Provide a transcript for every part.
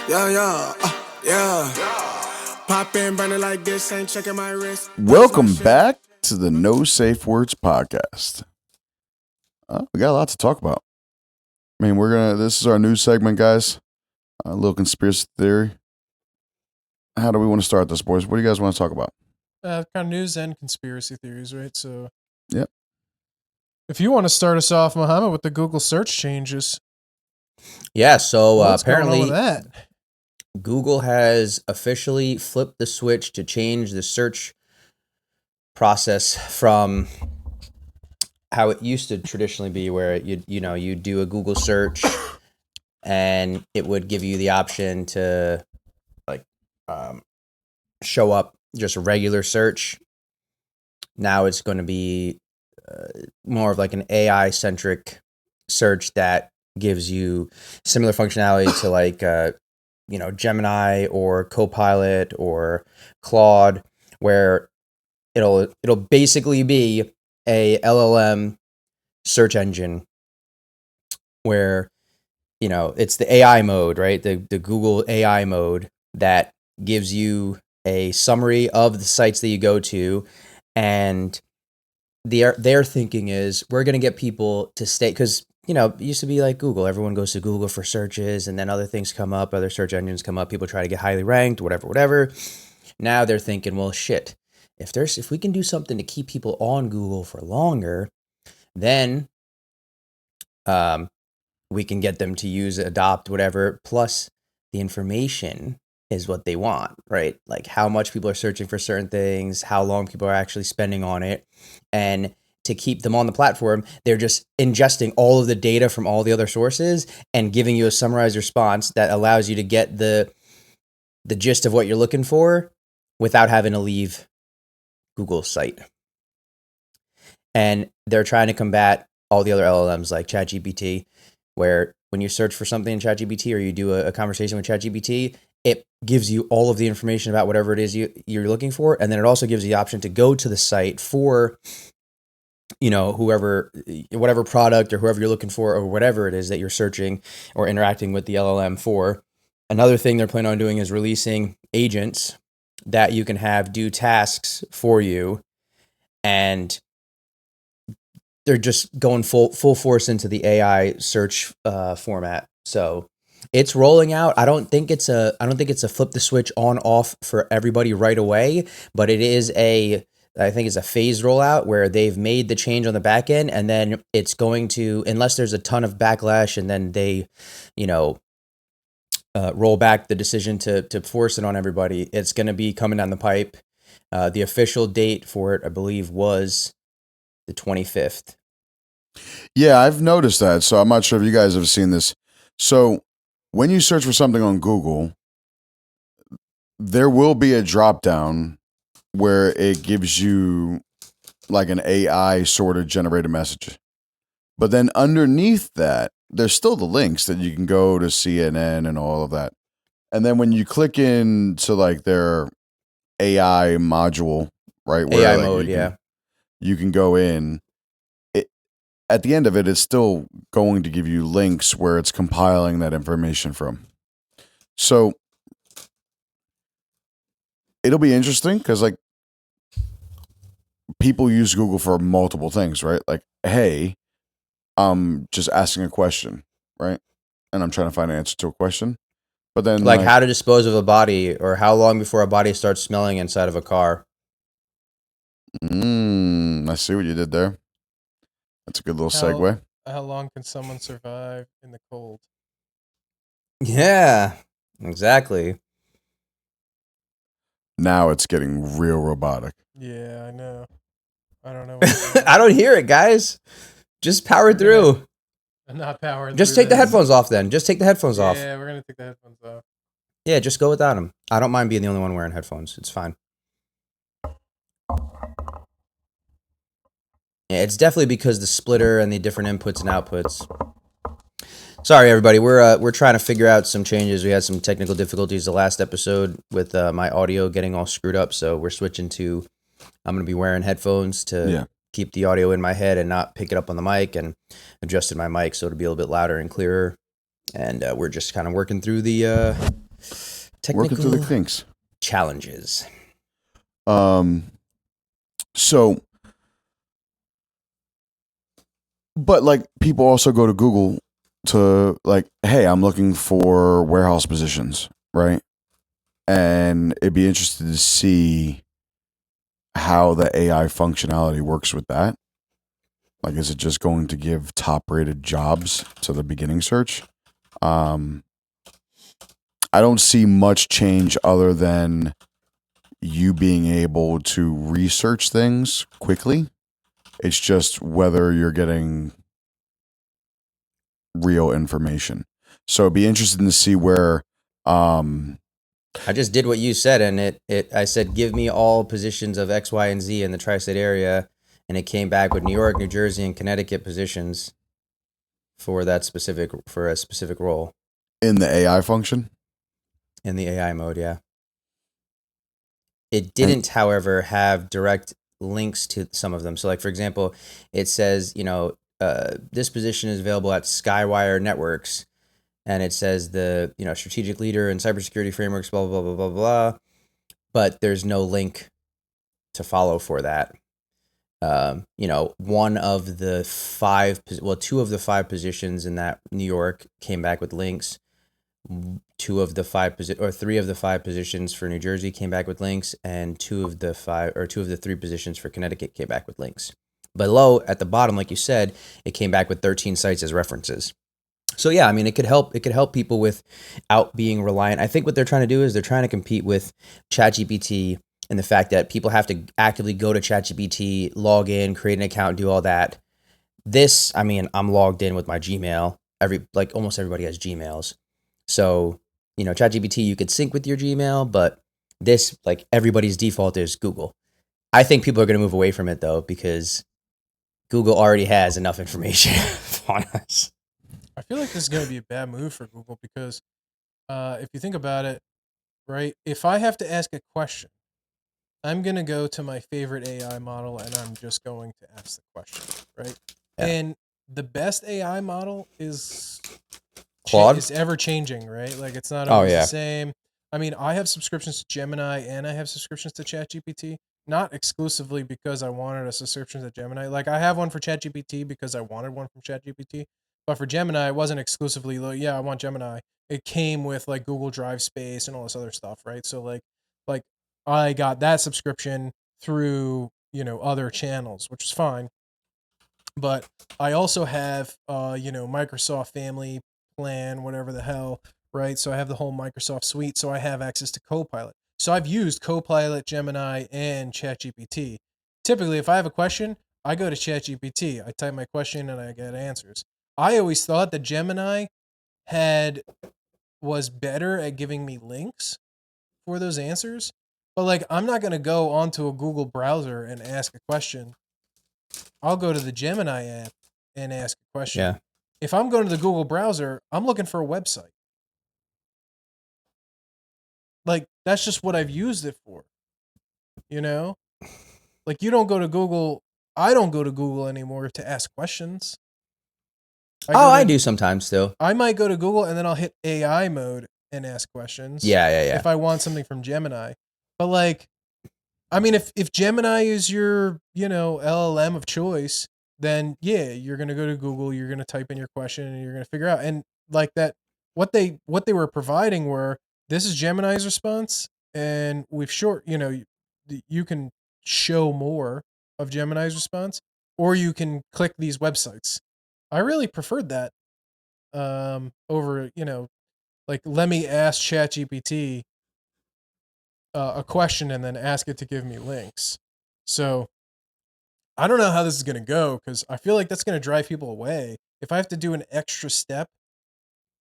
Yeah. Pop in, burning like this, ain't checking my wrist. Welcome back to the No Safe Words podcast. We got a lot to talk about. I mean, this is our new segment, guys. A little conspiracy theory. How do we want to start this, boys? What do you guys want to talk about? Kind of news and conspiracy theories, right? So, Yep. If you want to start us off, Muhammad, with the Google search changes. Yeah, so What's apparently going on with that? Google has officially flipped the switch to change the search process from how it used to traditionally be, where you do a Google search and it would give you the option to show up just a regular search. Now it's going to be more of like an AI centric search that gives you similar functionality to like Gemini or Copilot or Claude, where it'll basically be a LLM search engine where it's the AI mode, right? The Google AI mode that gives you a summary of the sites that you go to, and their thinking is we're going to get people to stay, because it used to be like Google. Everyone goes to Google for searches, and then other things come up, other search engines come up. People try to get highly ranked, whatever. Now they're thinking, well, shit, if we can do something to keep people on Google for longer, then we can get them to adopt whatever. Plus, the information is what they want, right? Like how much people are searching for certain things, how long people are actually spending on it, and to keep them on the platform, they're just ingesting all of the data from all the other sources and giving you a summarized response that allows you to get the gist of what you're looking for without having to leave Google's site. And they're trying to combat all the other LLMs like ChatGPT, where when you search for something in ChatGPT or you do a conversation with ChatGPT, it gives you all of the information about whatever it is you're looking for. And then it also gives you the option to go to the site for whatever product or whoever you're looking for, or whatever it is that you're searching or interacting with the LLM for. Another thing they're planning on doing is releasing agents that you can have do tasks for you, and they're just going full force into the AI search format. So it's rolling out. I don't think it's a flip the switch on off for everybody right away, but it is I think it's a phased rollout where they've made the change on the back end, and then it's going to, unless there's a ton of backlash and then they, roll back the decision to force it on everybody, it's going to be coming down the pipe. The official date for it, I believe, was the 25th. Yeah, I've noticed that. So I'm not sure if you guys have seen this. So when you search for something on Google, there will be a drop down where it gives you like an AI sort of generated message. But then underneath that, there's still the links that you can go to CNN and all of that. And then when you click into like their AI module, right? Where AI like mode, you can go in. At the end of it, it's still going to give you links where it's compiling that information from. So it'll be interesting because like people use Google for multiple things, right? Like, hey, I'm just asking a question, right? And I'm trying to find an answer to a question. But then like how to dispose of a body, or how long before a body starts smelling inside of a car. I see what you did there. That's a good little segue. How long can someone survive in the cold? Yeah, exactly. Now it's getting real robotic. Yeah, I know. I don't know. I don't hear it, guys. Just power through. I'm not powering. Just take the headphones off then. Just take the headphones off. Yeah, we're going to take the headphones off. Yeah, just go without them. I don't mind being the only one wearing headphones. It's fine. Yeah, it's definitely because the splitter and the different inputs and outputs. Sorry, everybody. We're trying to figure out some changes. We had some technical difficulties the last episode with my audio getting all screwed up, so we're switching to. I'm going to be wearing headphones to keep the audio in my head and not pick it up on the mic, and adjusted my mic so it'll be a little bit louder and clearer. And we're just kind of working through the Working through the Technical kinks. challenges. So, but like people also go to Google to like, hey, I'm looking for warehouse positions, right? And it'd be interested to see how the AI functionality works with that. Like, is it just going to give top-rated jobs to the beginning search? I don't see much change other than you being able to research things quickly. It's just whether you're getting real information. So it'd be interesting to see where I just did what you said, and I said, give me all positions of X, Y, and Z in the tri-state area, and it came back with New York, New Jersey, and Connecticut positions for a specific role in the AI function. in the AI mode. Yeah. It didn't, however, have direct links to some of them. So, like, for example, it says, this position is available at Skywire Networks, and it says the, strategic leader in cybersecurity frameworks, blah, blah, blah, blah, blah, blah. But there's no link to follow for that. One of the two of the five positions in that New York came back with links. Three of the five positions for New Jersey came back with links, and two of the three positions for Connecticut came back with links. Below, at the bottom, like you said, it came back with 13 sites as references. So yeah, I mean, it could help people without being reliant. I think what they're trying to do is they're trying to compete with ChatGPT, and the fact that people have to actively go to ChatGPT, log in, create an account, do all that. This, I mean, I'm logged in with my Gmail. Almost everybody has Gmails. So, ChatGPT, you could sync with your Gmail, but this, like, everybody's default is Google. I think people are going to move away from it, though, because Google already has enough information on us. I feel like this is going to be a bad move for Google because if you think about it, right, if I have to ask a question, I'm going to go to my favorite AI model and I'm just going to ask the question, right? Yeah. And the best AI model is Claude? is ever changing, right? Like it's not always yeah. the same. I mean, I have subscriptions to Gemini and I have subscriptions to ChatGPT, not exclusively because I wanted a subscription to Gemini. Like I have one for ChatGPT because I wanted one from ChatGPT, but for Gemini, it wasn't exclusively like, yeah, I want Gemini. It came with like Google Drive space and all this other stuff, right? So like I got that subscription through, other channels, which is fine. But I also have Microsoft Family Plan, whatever the hell, right? So I have the whole Microsoft suite, so I have access to Copilot. So I've used Copilot, Gemini, and ChatGPT. Typically, if I have a question, I go to ChatGPT. I type my question and I get answers. I always thought that Gemini was better at giving me links for those answers. But like I'm not going to go onto a Google browser and ask a question. I'll go to the Gemini app and ask a question. Yeah. If I'm going to the Google browser, I'm looking for a website. Like that's just what I've used it for. Like you don't go to Google. I don't go to Google anymore to ask questions. I do sometimes still. I might go to Google and then I'll hit AI mode and ask questions. Yeah. If I want something from Gemini. But like, I mean, if Gemini is your, LLM of choice, then yeah, you're going to go to Google, you're going to type in your question and you're going to figure out. And like that, what they were providing were, this is Gemini's response. And you can show more of Gemini's response, or you can click these websites. I really preferred that over, like let me ask ChatGPT a question and then ask it to give me links. So I don't know how this is going to go because I feel like that's going to drive people away. If I have to do an extra step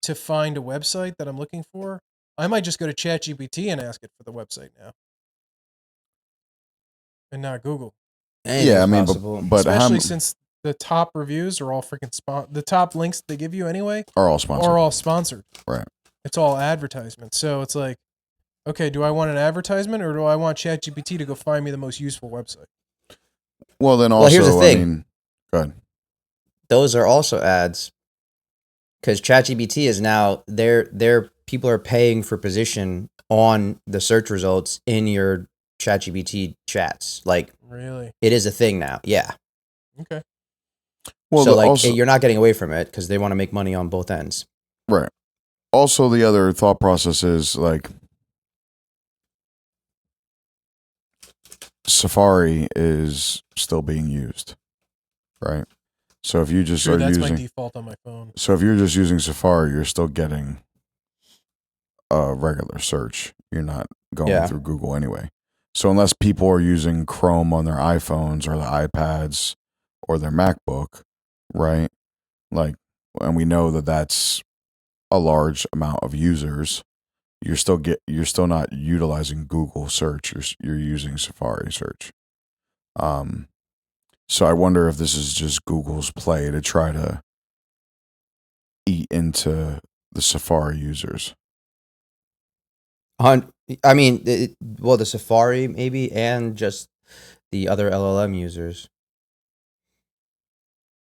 to find a website that I'm looking for, I might just go to ChatGPT and ask it for the website now, and not Google. Yeah, I mean, but especially since the top reviews are all freaking the top links they give you anyway are all sponsored. Right. It's all advertisements. So it's like, okay, do I want an advertisement or do I want ChatGPT to go find me the most useful website? Well, then also, here's the thing. I mean, go ahead. Those are also ads because ChatGPT is now they're people are paying for position on the search results in your ChatGPT chats. Like, Really? it is a thing now. Yeah. Okay. Well, So like also you're not getting away from it because they want to make money on both ends. right. Also, the other thought process is like Safari is still being used, right? So if you just True, are that's my using, default on my phone. so if you're just using Safari, you're still getting a regular search. You're not going Yeah. through Google anyway. So unless people are using Chrome on their iPhones or the iPads or their MacBook, right? Like, and we know that that's a large amount of users. You're still not utilizing Google search. You're using Safari search. So I wonder if this is just Google's play to try to eat into the Safari users. I mean, well, the Safari maybe, and just the other LLM users,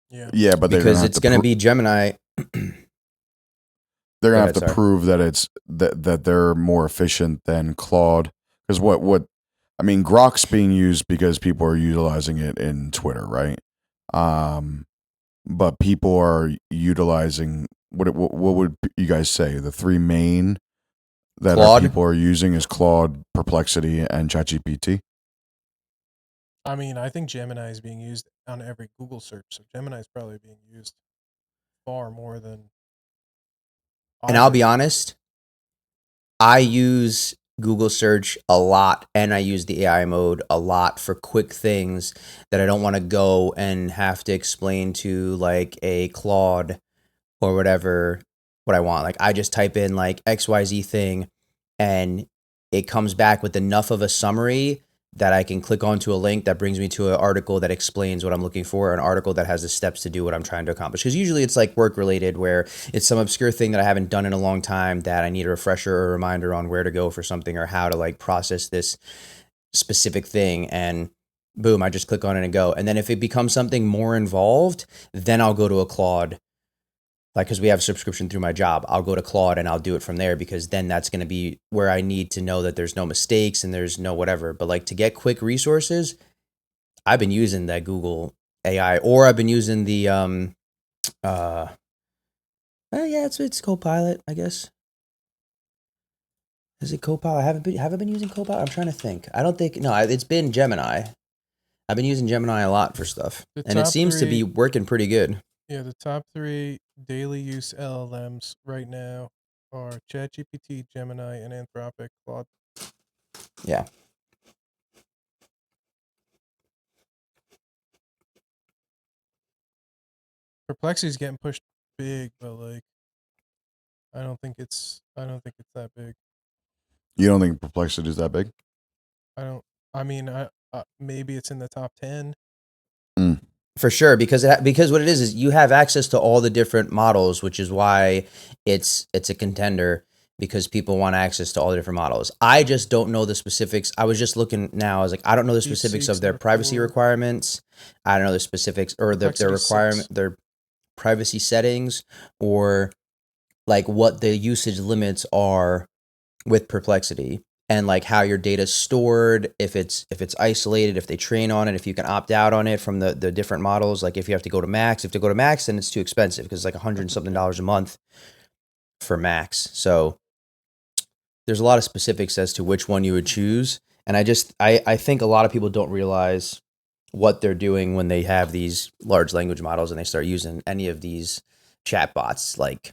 Yeah. Yeah, but they're gonna because have it's to going to be Gemini. they're Go gonna have ahead, to sorry. prove that it's that they're more efficient than Claude. Because what I mean, Grok's being used because people are utilizing it in Twitter, right? But people are utilizing what would you guys say the three main that our Claude. people are using is Claude, Perplexity, and ChatGPT. I mean, I think Gemini is being used on every Google search, so Gemini is probably being used far more than. And I'll either be of them. honest, I use Google search a lot, and I use the AI mode a lot for quick things that I don't want to go and have to explain to like a Claude or whatever what I want. Like, I just type in like XYZ thing, and it comes back with enough of a summary that I can click onto a link that brings me to an article that explains what I'm looking for, an article that has the steps to do what I'm trying to accomplish. Because usually it's like work related, where it's some obscure thing that I haven't done in a long time that I need a refresher or a reminder on where to go for something or how to like process this specific thing. And boom, I just click on it and go. And then if it becomes something more involved, then I'll go to a Claude. Like, because we have a subscription through my job, I'll go to Claude and I'll do it from there, because then that's going to be where I need to know that there's no mistakes and there's no whatever. But like, to get quick resources, I've been using that Google AI, or I've been using the yeah, it's Copilot, I guess. Is it Copilot? Have I been using Copilot? I'm trying to think. I don't think, no, it's been Gemini. I've been using Gemini a lot for stuff, The and it top seems to be three- working pretty good. Yeah, the top 3 daily use LLMs right now are ChatGPT, Gemini, and Anthropic. Claude. Yeah. Perplexity's getting pushed big, but like, I don't think it's that big. You don't think Perplexity is that big? I don't. I mean, maybe it's in the top 10. For sure, because because what it is you have access to all the different models, which is why it's a contender, because people want access to all the different models. I just don't know the specifics. I was just looking now. I was like, I don't know the specifics DeepSeek's of their number privacy 4. requirements. I don't know the specifics or their Perplexity's 6. requirement, their privacy settings, or like what the usage limits are with Perplexity, and like how your data's stored, if it's isolated, if they train on it, if you can opt out on it from the different models. Like, if you have to go to Max, then it's too expensive, because it's like $100 and something a month for Max. So there's a lot of specifics as to which one you would choose. And I think a lot of people don't realize what they're doing when they have these large language models and they start using any of these chatbots. Like,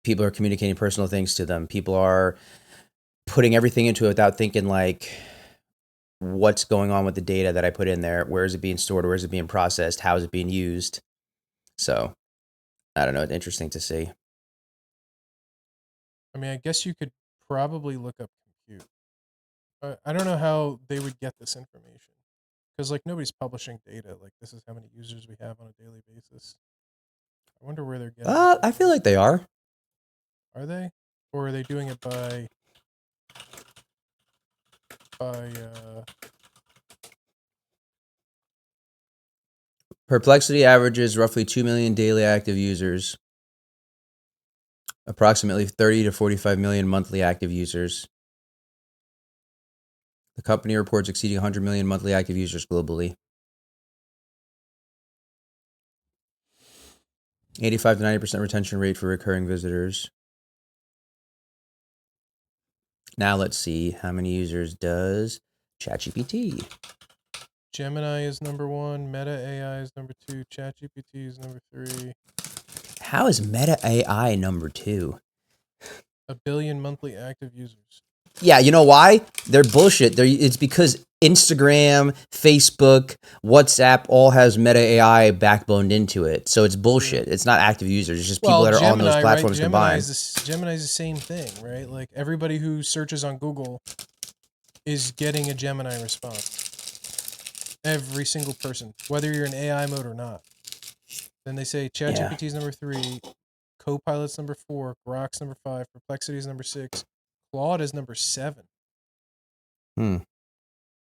people are communicating personal things to them. People are putting everything into it without thinking like, what's going on with the data that I put in there? Where is it being stored? Where is it being processed? How is it being used? So I don't know. It's interesting to see. I mean, I guess you could probably look up compute. I don't know how they would get this information, because like, nobody's publishing data. Like, this is how many users we have on a daily basis. I wonder where they're getting. This I feel like they are. Are they, or are they doing it by Perplexity averages roughly 2 million daily active users. approximately 30 to 45 million monthly active users. The company reports exceeding 100 million monthly active users globally. 85 to 90% retention rate for recurring visitors. Now let's see how many users does ChatGPT. Gemini is number 1. Meta AI is number 2. ChatGPT is number 3. How is Meta AI number 2? 1 billion monthly active users. Yeah, you know why? They're bullshit. It's because Instagram, Facebook, WhatsApp all has Meta AI backboned into it. So it's bullshit. It's not active users. It's just people that are on those platforms combined. Gemini's the same thing, right? Like everybody who searches on Google is getting a Gemini response. Every single person, whether you're in AI mode or not. Then they say ChatGPT is number 3, Copilot's number 4, Grok's number 5, Perplexity is number 6, Claude is number 7.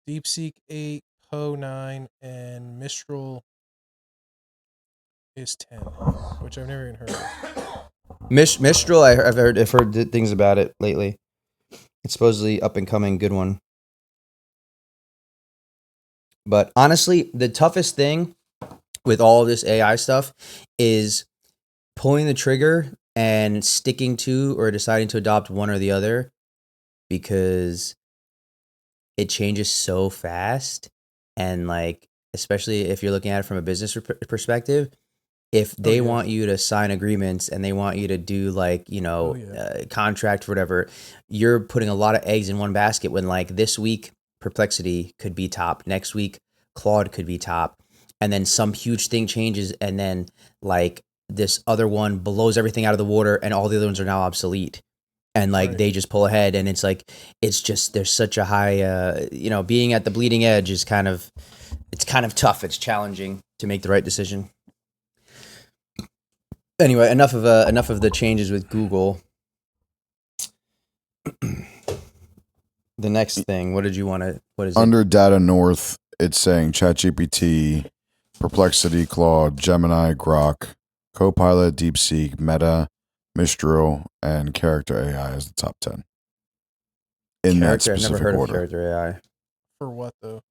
DeepSeek 8, Poe 9, and Mistral is 10, which I've never even heard of. Mistral, I've heard things about it lately. It's supposedly up and coming, good one. But honestly, the toughest thing with all of this AI stuff is pulling the trigger and sticking to or deciding to adopt one or the other, because it changes so fast. And like, especially if you're looking at it from a business perspective, if they want you to sign agreements and they want you to do like, contract or whatever, you're putting a lot of eggs in one basket when like this week Perplexity could be top, next week Claude could be top, and then some huge thing changes and then like this other one blows everything out of the water and all the other ones are now obsolete. And like they just pull ahead, and it's like it's just there's such a high being at the bleeding edge is kind of tough. It's challenging to make the right decision. Anyway, enough of the changes with Google. The next thing, what is it? Under Data North, it's saying ChatGPT, Perplexity, Claude, Gemini, Grok, Copilot, DeepSeek, Meta, Mistral, and Character AI is the top 10. In that specific I've never heard order. of Character AI. For what though?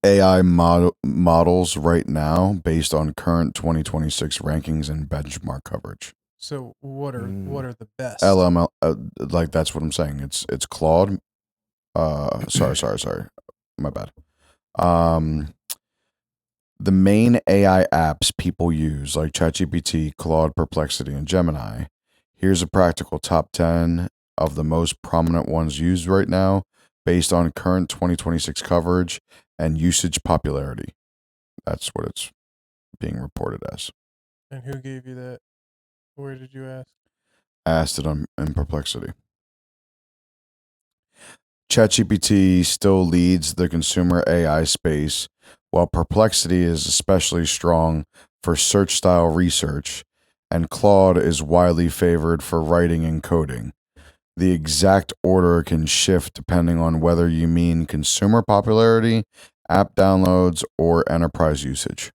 AI models right now based on current 2026 rankings and benchmark coverage. So what are the best? LML, like that's what I'm saying. It's Claude. Sorry, my bad. The main AI apps people use, like ChatGPT, Claude, Perplexity, and Gemini. Here's a practical top 10 of the most prominent ones used right now based on current 2026 coverage and usage popularity. That's what it's being reported as. And who gave you that? Where did you ask? I asked it in Perplexity. ChatGPT still leads the consumer AI space, while Perplexity is especially strong for search style research, and Claude is widely favored for writing and coding. The exact order can shift depending on whether you mean consumer popularity, app downloads, or enterprise usage.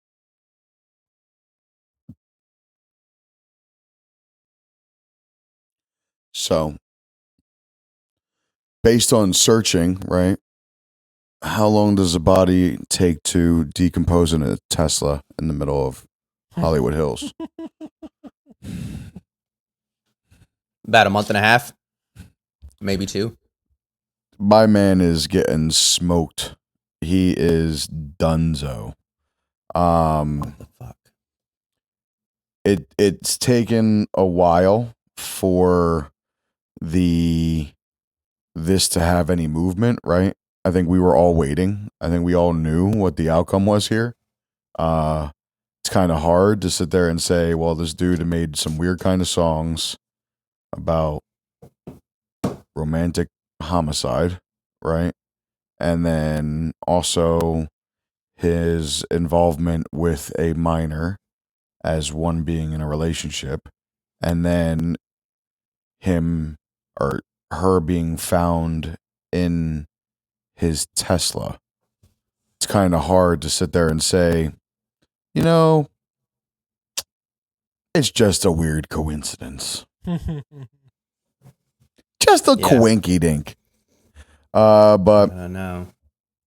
So, based on searching, right? How long does a body take to decompose in a Tesla in the middle of Hollywood Hills? About a month and a half, maybe 2. My man is getting smoked. He is dunzo. What the fuck? It's taken a while for this to have any movement, right? I think we were all waiting. I think we all knew what the outcome was here. It's kind of hard to sit there and say, well, this dude made some weird kind of songs about romantic homicide, right? And then also his involvement with a minor as one being in a relationship, and then him or her being found in his Tesla. It's kind of hard to sit there and say, It's just a weird coincidence. Just a quinky dink. But no.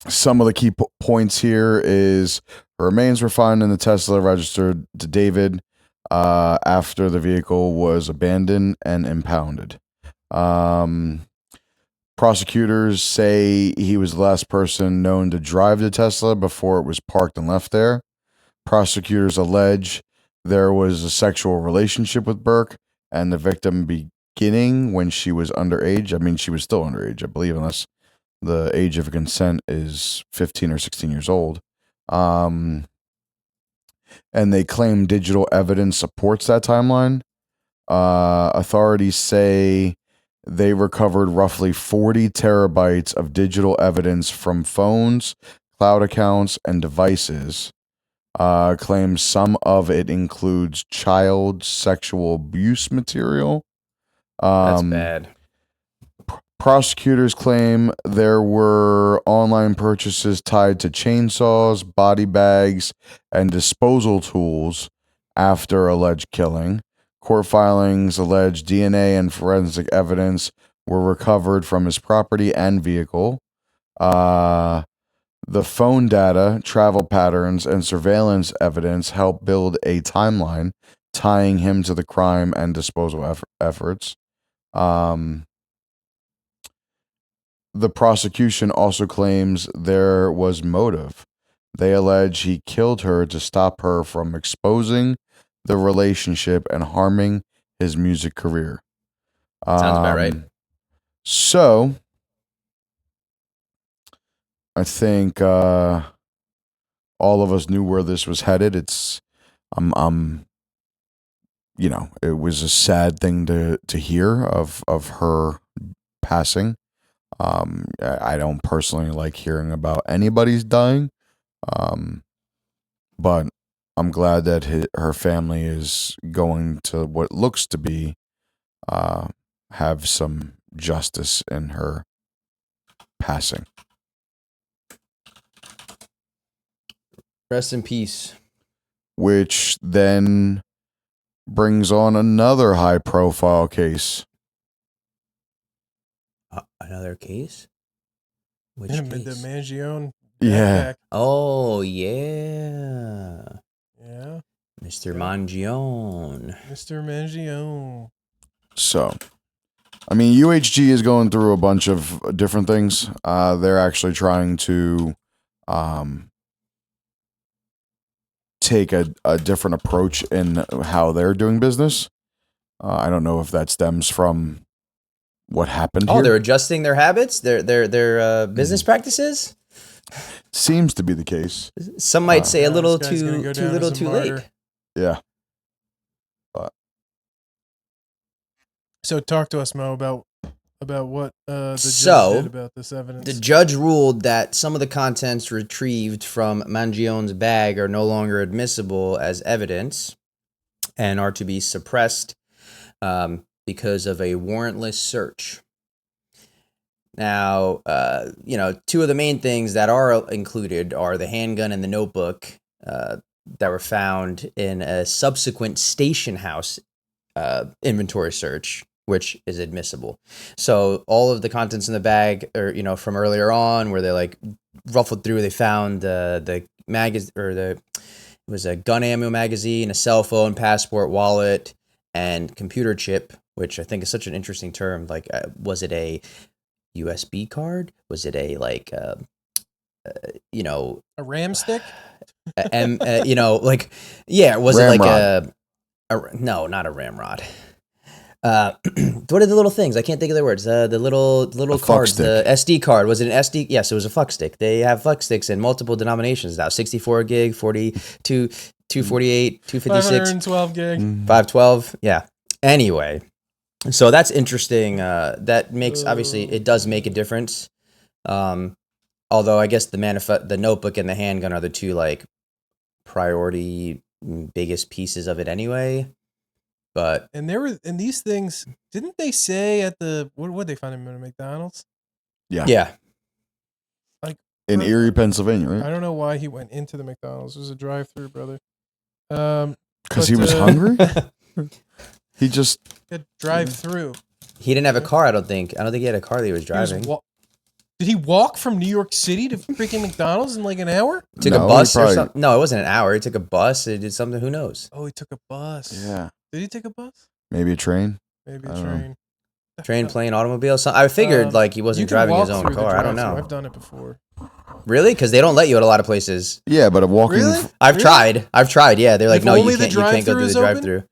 Some of the key points here is her remains were found in the Tesla registered to David after the vehicle was abandoned and impounded. Prosecutors say he was the last person known to drive the Tesla before it was parked and left there. Prosecutors allege there was a sexual relationship with Burke and the victim beginning when she was underage. I mean, she was still underage, I believe, unless the age of consent is 15 or 16 years old. And they claim digital evidence supports that timeline. Authorities say they recovered roughly 40 terabytes of digital evidence from phones, cloud accounts, and devices. Claims some of it includes child sexual abuse material. That's bad. Prosecutors claim there were online purchases tied to chainsaws, body bags, and disposal tools after alleged killing. Court filings allege DNA and forensic evidence were recovered from his property and vehicle. The phone data, travel patterns, and surveillance evidence help build a timeline tying him to the crime and disposal efforts. The prosecution also claims there was motive. They allege he killed her to stop her from exposing the relationship and harming his music career. Sounds about right. So, I think all of us knew where this was headed. It was a sad thing to hear of her passing. I don't personally like hearing about anybody's dying, but I'm glad that her family is going to what looks to be have some justice in her passing. Rest in peace. Which then brings on another high-profile case. Another case? Which The case? Mangione. Yeah. backpack. Oh, yeah. Yeah. Mr. Mangione. Mr. Mangione. So, I mean, UHG is going through a bunch of different things. They're actually trying to take a different approach in how they're doing business. I don't know if that stems from what happened here. They're adjusting their habits, their business practices. Seems to be the case. Some might say a little this guy's gonna too go too down little as a too martyr. late. Yeah. So talk to us, Mo, about what the judge So, did about this evidence. The judge ruled that some of the contents retrieved from Mangione's bag are no longer admissible as evidence and are to be suppressed because of a warrantless search. Now, two of the main things that are included are the handgun and the notebook that were found in a subsequent station house inventory search, which is admissible. So all of the contents in the bag are, from earlier on where they like ruffled through, they found the magazine it was a gun ammo magazine, a cell phone, passport, wallet, and computer chip, which I think is such an interesting term. Like, was it a USB card? Was it a a RAM stick? Was it like no, not a ramrod. What are the little things? I can't think of the words. The little cards, the SD card. Was it an SD? Yes, it was a fuck stick. They have fuck sticks in multiple denominations now. 64 gig, 42, 248, 256. 512 gig. 512. Yeah. Anyway, so that's interesting. That makes, obviously, it does make a difference. Although I guess the notebook and the handgun are the two like priority biggest pieces of it anyway. But these things, didn't they say at the what they find them in McDonald's? Yeah. Like in Erie, Pennsylvania, right? I don't know why he went into the McDonald's. It was a drive-through, brother. Because he was hungry? He just drive through. He didn't have a car, I don't think. I don't think he had a car that he was driving. Did he walk from New York City to freaking McDonald's in like an hour? Took No, a bus he probably- or something? No, it wasn't an hour. He took a bus. He did something. Who knows? Oh, he took a bus. yeah, Did he take a bus? maybe a train. Maybe a I don't know. train. Train, plane, automobile. So I figured like he You wasn't can driving his walk own through the car. I don't drive-thru. know. I've done it before. Really? Because they don't let you at a lot of places. Yeah, but a walking. Really? I've tried. Yeah, they're like, If no, only you the can't go drive-thru through is the open? drive-through.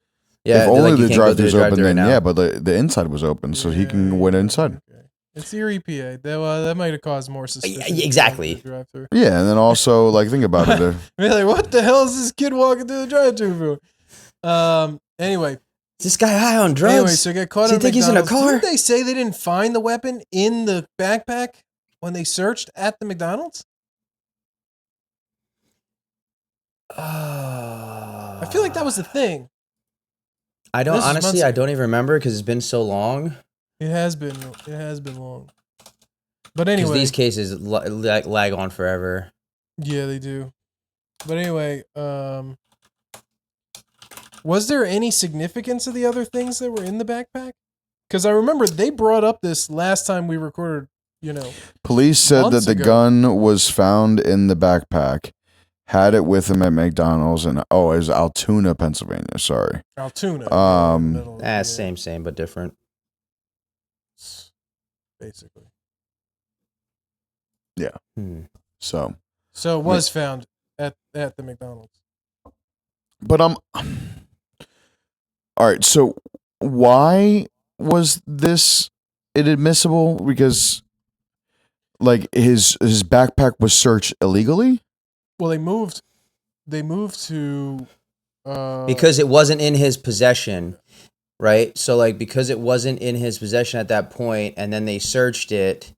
Yeah, If they're only like, you the can't go through drive-thru's the open, drive-thru then right now. yeah, but the inside was open, so he can went inside. Okay. It's your EPA. That might have caused more suspicion. Exactly. Drive-thru. Yeah, and then also like think about it. Be like, what the hell is this kid walking through the drive-thru for? Anyway. Is this guy high on drugs? Anyway, so get caught Does he at think he's in a McDonald's. car? Didn't they say they didn't find the weapon in the backpack when they searched at the McDonald's? I feel like that was the thing. I don't This is honestly. months I ago. don't even remember because it's been so long. It has been long. But Because anyway, these cases lag on forever. yeah, they do. But anyway, was there any significance of the other things that were in the backpack? Because I remember they brought up this last time we recorded. Police said that Months the ago. gun was found in the backpack, had it with him at McDonald's, and it was Altoona, Pennsylvania. Sorry. Altoona. Same, but different. Basically. So, So it was found at the McDonald's. but all right. So, why was this inadmissible? Because, like, his backpack was searched illegally. Well, they moved to Because it wasn't in his possession, right? So like because it wasn't in his possession at that point, and then they searched it,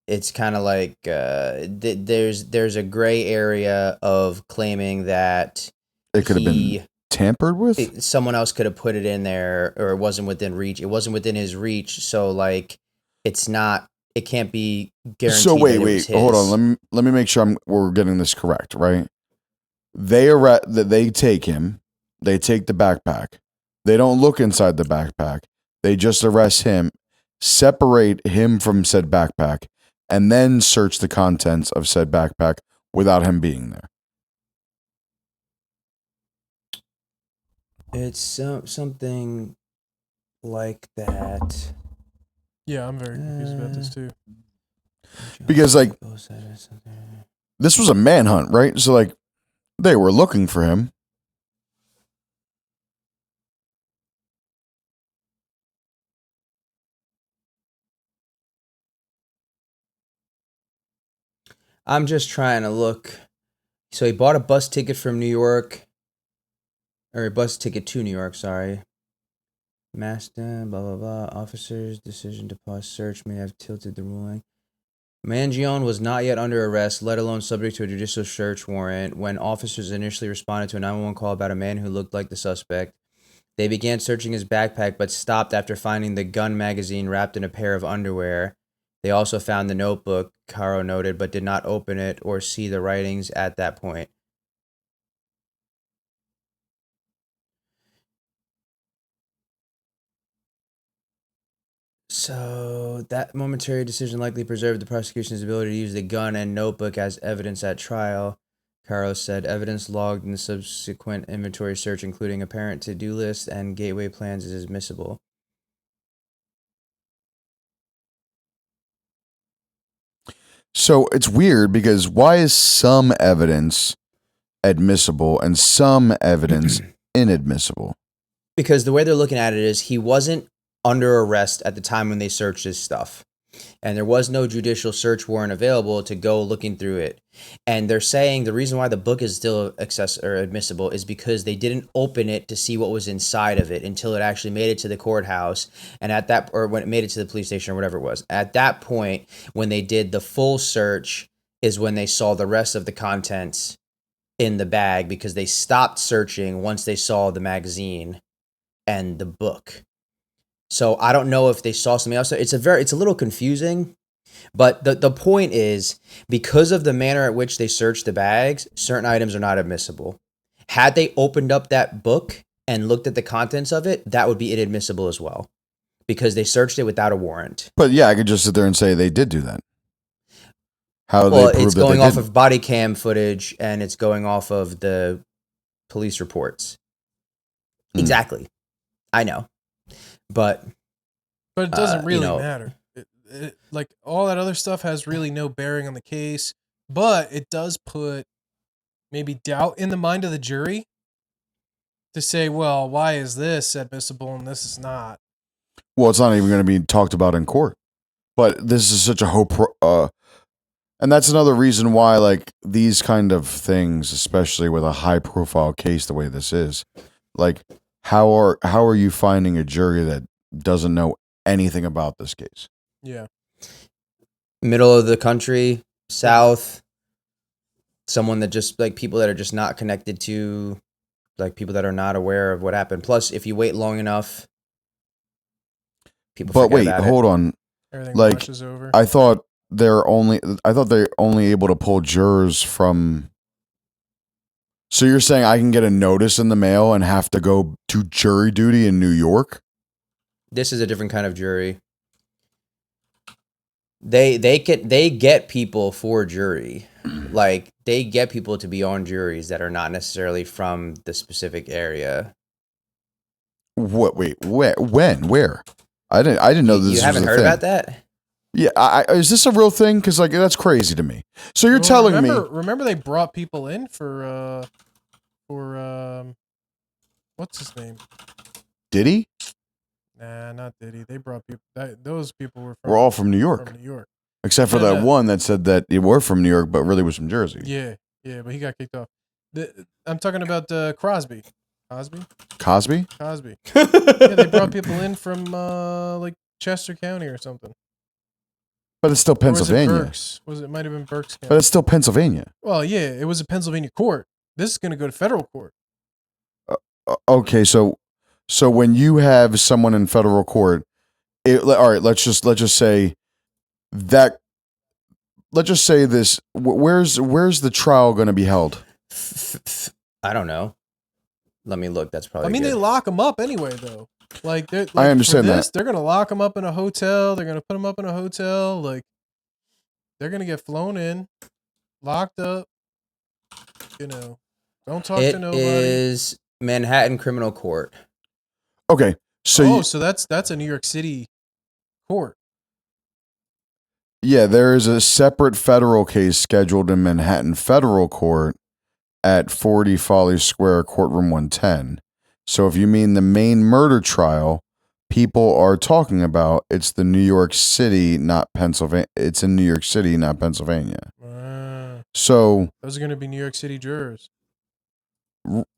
it's kind of like there's a gray area of claiming that It could have been tampered with. someone else could have put it in there, or it wasn't within reach. It wasn't within his reach, so like it's not. It can't be guaranteed. So that it was wait, his. hold on. Let me make sure we're getting this correct, right? They take him. They take the backpack. They don't look inside the backpack. They just arrest him, separate him from said backpack, and then search the contents of said backpack without him being there. It's something like that. Yeah, I'm very confused about this too. Because like this was a manhunt, right? So like they were looking for him. I'm just trying to look. So he bought a bus ticket from New York, or a bus ticket to New York. Sorry. Master, blah blah blah. Officers' decision to pause search may have tilted the ruling. Mangione was not yet under arrest, let alone subject to a judicial search warrant, when officers initially responded to a 911 call about a man who looked like the suspect. They began searching his backpack, but stopped after finding the gun magazine wrapped in a pair of underwear. They also found the notebook, Caro noted, but did not open it or see the writings at that point. So that momentary decision likely preserved the prosecution's ability to use the gun and notebook as evidence at trial. Caro said evidence logged in the subsequent inventory search, including apparent to-do list and gateway plans, is admissible. So it's weird because why is some evidence admissible and some evidence inadmissible? Because the way they're looking at it is he wasn't under arrest at the time when they searched his stuff. And there was no judicial search warrant available to go looking through it. And they're saying the reason why the book is still admissible is because they didn't open it to see what was inside of it until it actually made it to the courthouse. And when it made it to the police station or whatever it was. At that point, when they did the full search is when they saw the rest of the contents in the bag, because they stopped searching once they saw the magazine and the book. So I don't know if they saw something else. It's a little confusing, but the point is, because of the manner at which they searched the bags, certain items are not admissible. Had they opened up that book and looked at the contents of it, that would be inadmissible as well, because they searched it without a warrant. But yeah, I could just sit there and say they did do that. How do Well, they prove it's that going they off didn't? of body cam footage, and it's going off of the police reports. Mm. Exactly. I know. But it doesn't really you know, matter. Like all that other stuff has really no bearing on the case, but it does put maybe doubt in the mind of the jury to say, well, why is this admissible and this is not? Well, it's not even going to be talked about in court. But this is such a and that's another reason why, like, these kind of things, especially with a high profile case the way this is, like, how are you finding a jury that doesn't know anything about this case? Yeah. middle of the country, south, someone that just like people that are just not connected to, like people that are not aware of what happened. Plus, if you wait long enough, people But forget wait, about hold on. Everything Like, washes over. I thought they're only able to pull jurors from. So you're saying I can get a notice in the mail and have to go to jury duty in New York? This is a different kind of jury. They get people for jury. Like they get people to be on juries that are not necessarily from the specific area. What? Wait, when? Where? I didn't know this You was haven't a heard thing. about that? Yeah, is this a real thing? Because like that's crazy to me. So you're Well, telling me? Remember they brought people in for what's his name? Did he? Nah, not Diddy. They brought people. Those people were We're all from New York, From New York. except for No, that no. one that said that they were from New York, but really was from Jersey. Yeah, but he got kicked off. I'm talking about Crosby. Cosby. Cosby? Yeah, they brought people in from like Chester County or something. But it's still Pennsylvania. Or was it Berks? It might have been Berks County. But it's still Pennsylvania. Well, yeah, it was a Pennsylvania court. This is going to go to federal court. Okay, so when you have someone in federal court, all right, let's just say that. Let's just say this. Where's the trial going to be held? I don't know. Let me look. That's probably. I mean, good. they lock them up anyway, though. Like, I understand for this, that. They're going to lock them up in a hotel. They're going to put them up in a hotel. Like, they're going to get flown in, locked up. You know, don't talk to nobody. It is Manhattan Criminal Court. Okay, so so that's a New York City court. yeah, there is a separate federal case scheduled in Manhattan Federal Court at 40 Folly Square, courtroom 110. So if you mean the main murder trial, people are talking about it's the New York City, not Pennsylvania. It's in New York City, not Pennsylvania. So Those are going to be New York City jurors.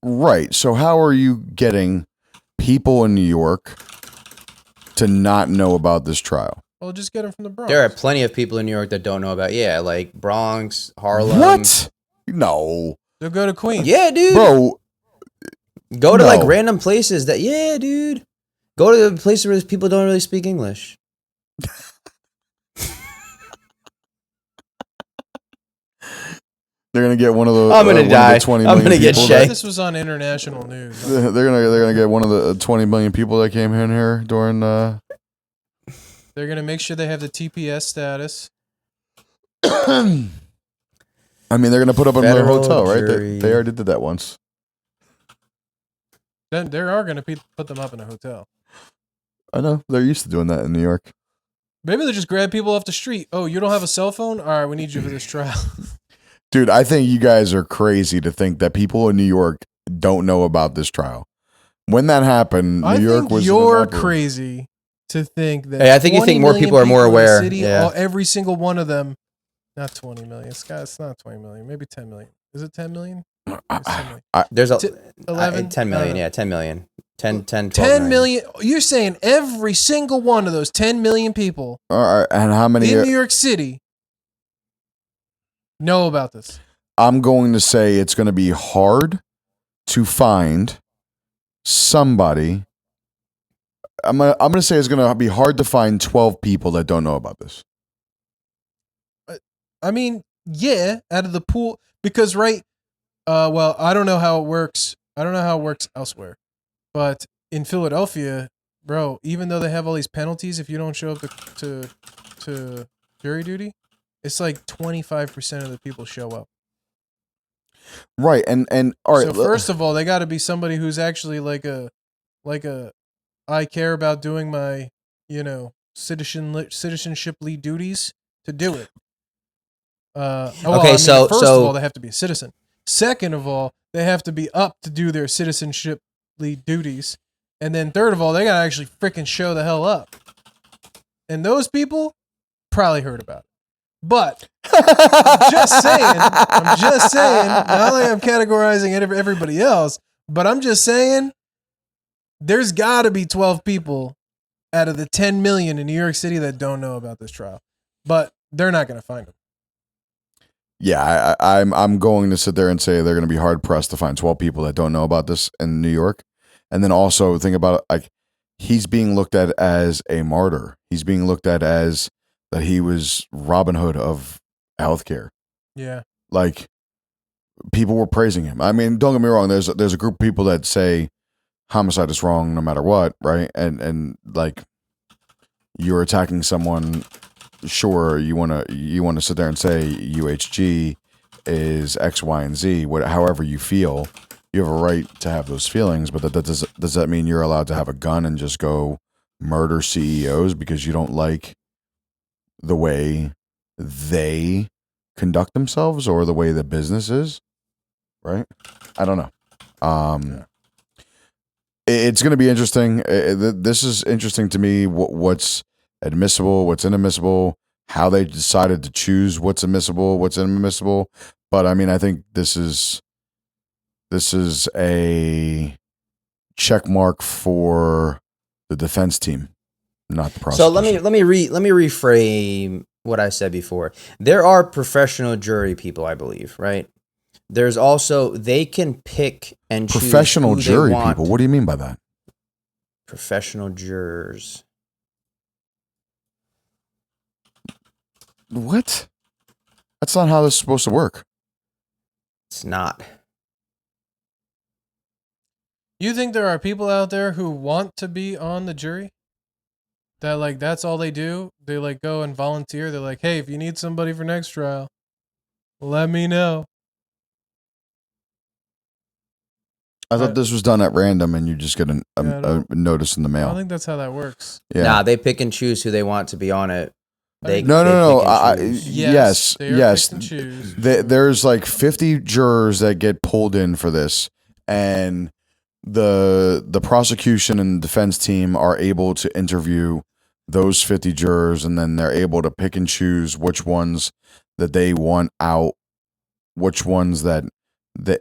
Right. So how are you getting people in New York to not know about this trial? Well, just get them from the Bronx. There are plenty of people in New York that don't know about. Yeah, like Bronx, Harlem. What? No. They'll go to Queens. Yeah, dude. Bro. Go to No. like random places that. Yeah, dude. Go to the places where people don't really speak English. They're gonna get one of the. I'm gonna die. 20 I'm million gonna get people shanked. This was on international news. They're gonna get one of the 20 million people that came in here during. They're gonna make sure they have the TPS status. I mean, they're gonna put up in their Federal hotel, right? jury. They already did that once. Then they are gonna put them up in a hotel. I know they're used to doing that in New York. Maybe they just grab people off the street. Oh, you don't have a cell phone? All right, we need you for this trial. Dude, I think you guys are crazy to think that people in New York don't know about this trial. When that happened, I New York think was. you're crazy to think that. Hey, I think you 20 think more million people are more in the aware. City, Yeah. every single one of them. Not 20 million. It's not 20 million. Maybe 10 million. Is it 10 million? It's 10 million. There's a 11? 10 million. I don't know. Yeah, 10 million. 10, 12 10 million. You're saying every single one of those 10 million people All right, and how many? in New York City know about this? I'm going to say it's going to be hard to find somebody. I'm gonna say it's going to be hard to find 12 people that don't know about this. I mean, yeah, out of the pool, because well, I don't know how it works. I don't know how it works elsewhere. But in Philadelphia, bro, even though they have all these penalties if you don't show up to jury duty, it's like 25% of the people show up. Right, and all right. So first of all, they got to be somebody who's actually like a I care about doing my, citizenshiply duties to do it. First of all, they have to be a citizen. Second of all, they have to be up to do their citizenshiply duties. And then third of all, they got to actually freaking show the hell up. And those people probably heard about it. But I'm just saying, not like I'm categorizing everybody else, but I'm just saying there's got to be 12 people out of the 10 million in New York City that don't know about this trial. But they're not going to find them. Yeah, I'm going to sit there and say they're going to be hard pressed to find 12 people that don't know about this in New York. And then also think about it, like he's being looked at as a martyr. He's being looked at as that he was Robin Hood of healthcare. Yeah. Like people were praising him. I mean, don't get me wrong, there's a group of people that say homicide is wrong no matter what, right? And like you're attacking someone, sure, you want to sit there and say UHG is X, Y, and Z, however you feel. You have a right to have those feelings, but does that mean you're allowed to have a gun and just go murder CEOs because you don't like the way they conduct themselves or the way the business is? Right? I don't know. It's going to be interesting. This is interesting to me. What's admissible, what's inadmissible, how they decided to choose what's admissible, what's inadmissible. But I mean, I think this is a check mark for the defense team, not the prosecution. So let me reframe what I said before. There are professional jury people, I believe, right? There's also they can pick and choose professional who jury they want. people. What do you mean by that? Professional jurors. What? That's not how this is supposed to work. It's not. You think there are people out there who want to be on the jury? That like that's all they do? They like go and volunteer. They're like, hey, if you need somebody for next trial, let me know. I thought this was done at random and you just get a notice in the I mail. don't think that's how that works. Yeah. Nah, they pick and choose who they want to be on it. They No. pick and choose. Yes. They are Yes. picked and choose. There's like 50 jurors that get pulled in for this, and the prosecution and defense team are able to interview those 50 jurors, and then they're able to pick and choose which ones that they want out, which ones that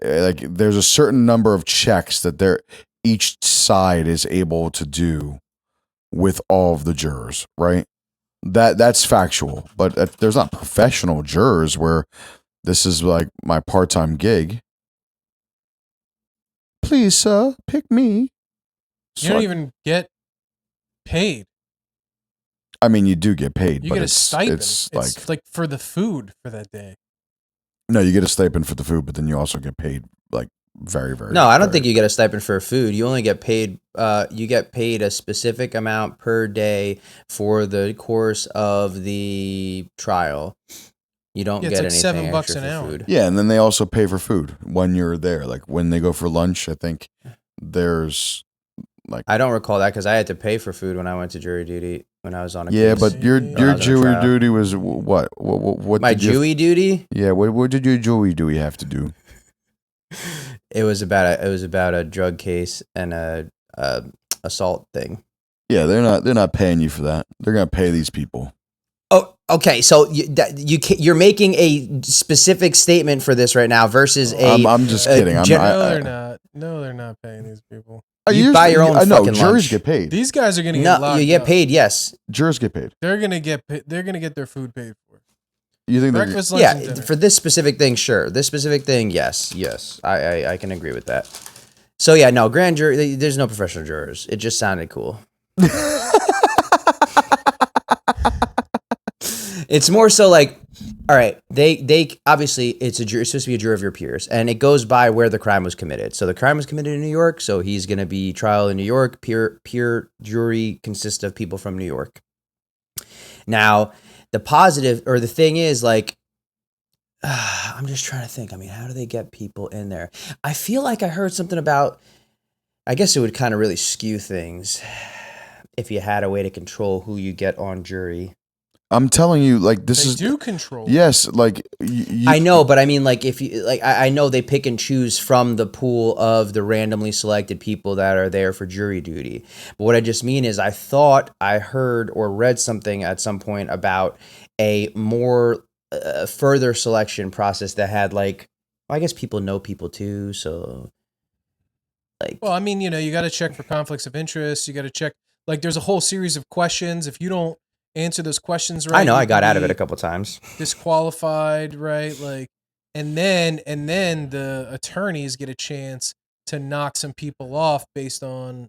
like. There's a certain number of checks that each side is able to do with all of the jurors, right? That's factual, but there's not professional jurors where this is like my part-time gig. Please, sir, pick me. You don't even get paid. I mean, you do get paid, You but get a it's stipend. it's like for the food for that day. no, you get a stipend for the food, but then you also get paid like very, very. No, I don't very- think you get a stipend for food. You only get paid. You get paid a specific amount per day for the course of the trial. You don't Yeah, get it's like anything $7 extra an for hour. food. Yeah, and then they also pay for food when you're there. Like when they go for lunch, I think there's like. I don't recall that because I had to pay for food when I went to jury duty when I was on a Yeah, case. but your When I was on a jury trial. duty was what? What My did you? Jewy duty. Yeah, what did your jury duty have to do? It was about a drug case and a assault thing. Yeah, they're not paying you for that. They're gonna pay these people. Oh, okay. So you're making a specific statement for this right now versus a. I'm just a kidding. No, they're not. No, they're not paying these people. You buy your own I know fucking jurors lunch. get paid. These guys are gonna get No, locked you get up. paid. Yes. Jurors get paid. They're gonna get their food paid for. You think they're Breakfast, lunch, and Yeah. dinner. For this specific thing, sure. This specific thing, yes. I can agree with that. So yeah, no grand jury. There's no professional jurors. It just sounded cool. It's more so like All right, they obviously it's supposed to be a jury of your peers, and it goes by where the crime was committed. So the crime was committed in New York, so he's going to be trial in New York. Peer jury consists of people from New York. Now, the positive or the thing is like, I'm just trying to think. I mean, how do they get people in there? I feel like I heard something about. I guess it would kind of really skew things if you had a way to control who you get on jury. I'm telling you, like this They is do control. yes, like I know, but I mean, like if you like, I know they pick and choose from the pool of the randomly selected people that are there for jury duty. But what I just mean is, I thought I heard or read something at some point about a more further selection process that had like, well, I guess people know people too, so like. Well, I mean, you got to check for conflicts of interest. You got to check. Like, there's a whole series of questions. If you don't answer those questions right, I know you I got can out of it be a couple times. disqualified, right? Like, and then the attorneys get a chance to knock some people off based on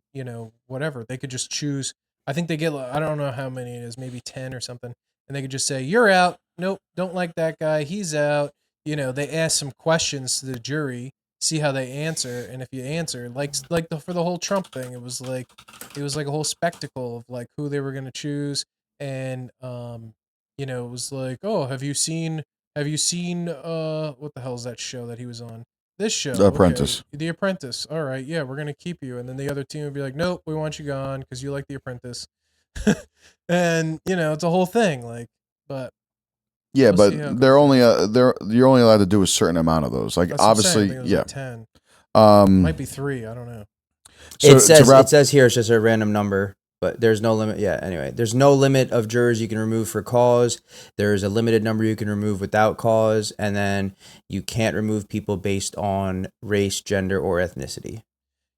whatever. They could just choose. I think they get, I don't know how many it is, maybe 10 or something, and they could just say, "You're out. Nope, don't like that guy. He's out." They ask some questions to the jury, see how they answer, and if you answer, for the whole Trump thing, it was like a whole spectacle of like who they were going to choose. And it was like, "Oh, have you seen what the hell is that show that he was on? This show, The Apprentice. Okay, The Apprentice. All right, yeah, we're gonna keep you." And then the other team would be like, "Nope, we want you gone because you like The Apprentice." And it's a whole thing. Like, but yeah, we'll see how it but they're goes. only you're only allowed to do a certain amount of those. Like That's what I'm saying. I obviously, think it was yeah. like 10. Might be 3. I don't know. So It says to wrap, it says here it's just a random number, but there's no limit. Yeah. Anyway, there's no limit of jurors you can remove for cause. There's a limited number you can remove without cause, and then you can't remove people based on race, gender, or ethnicity.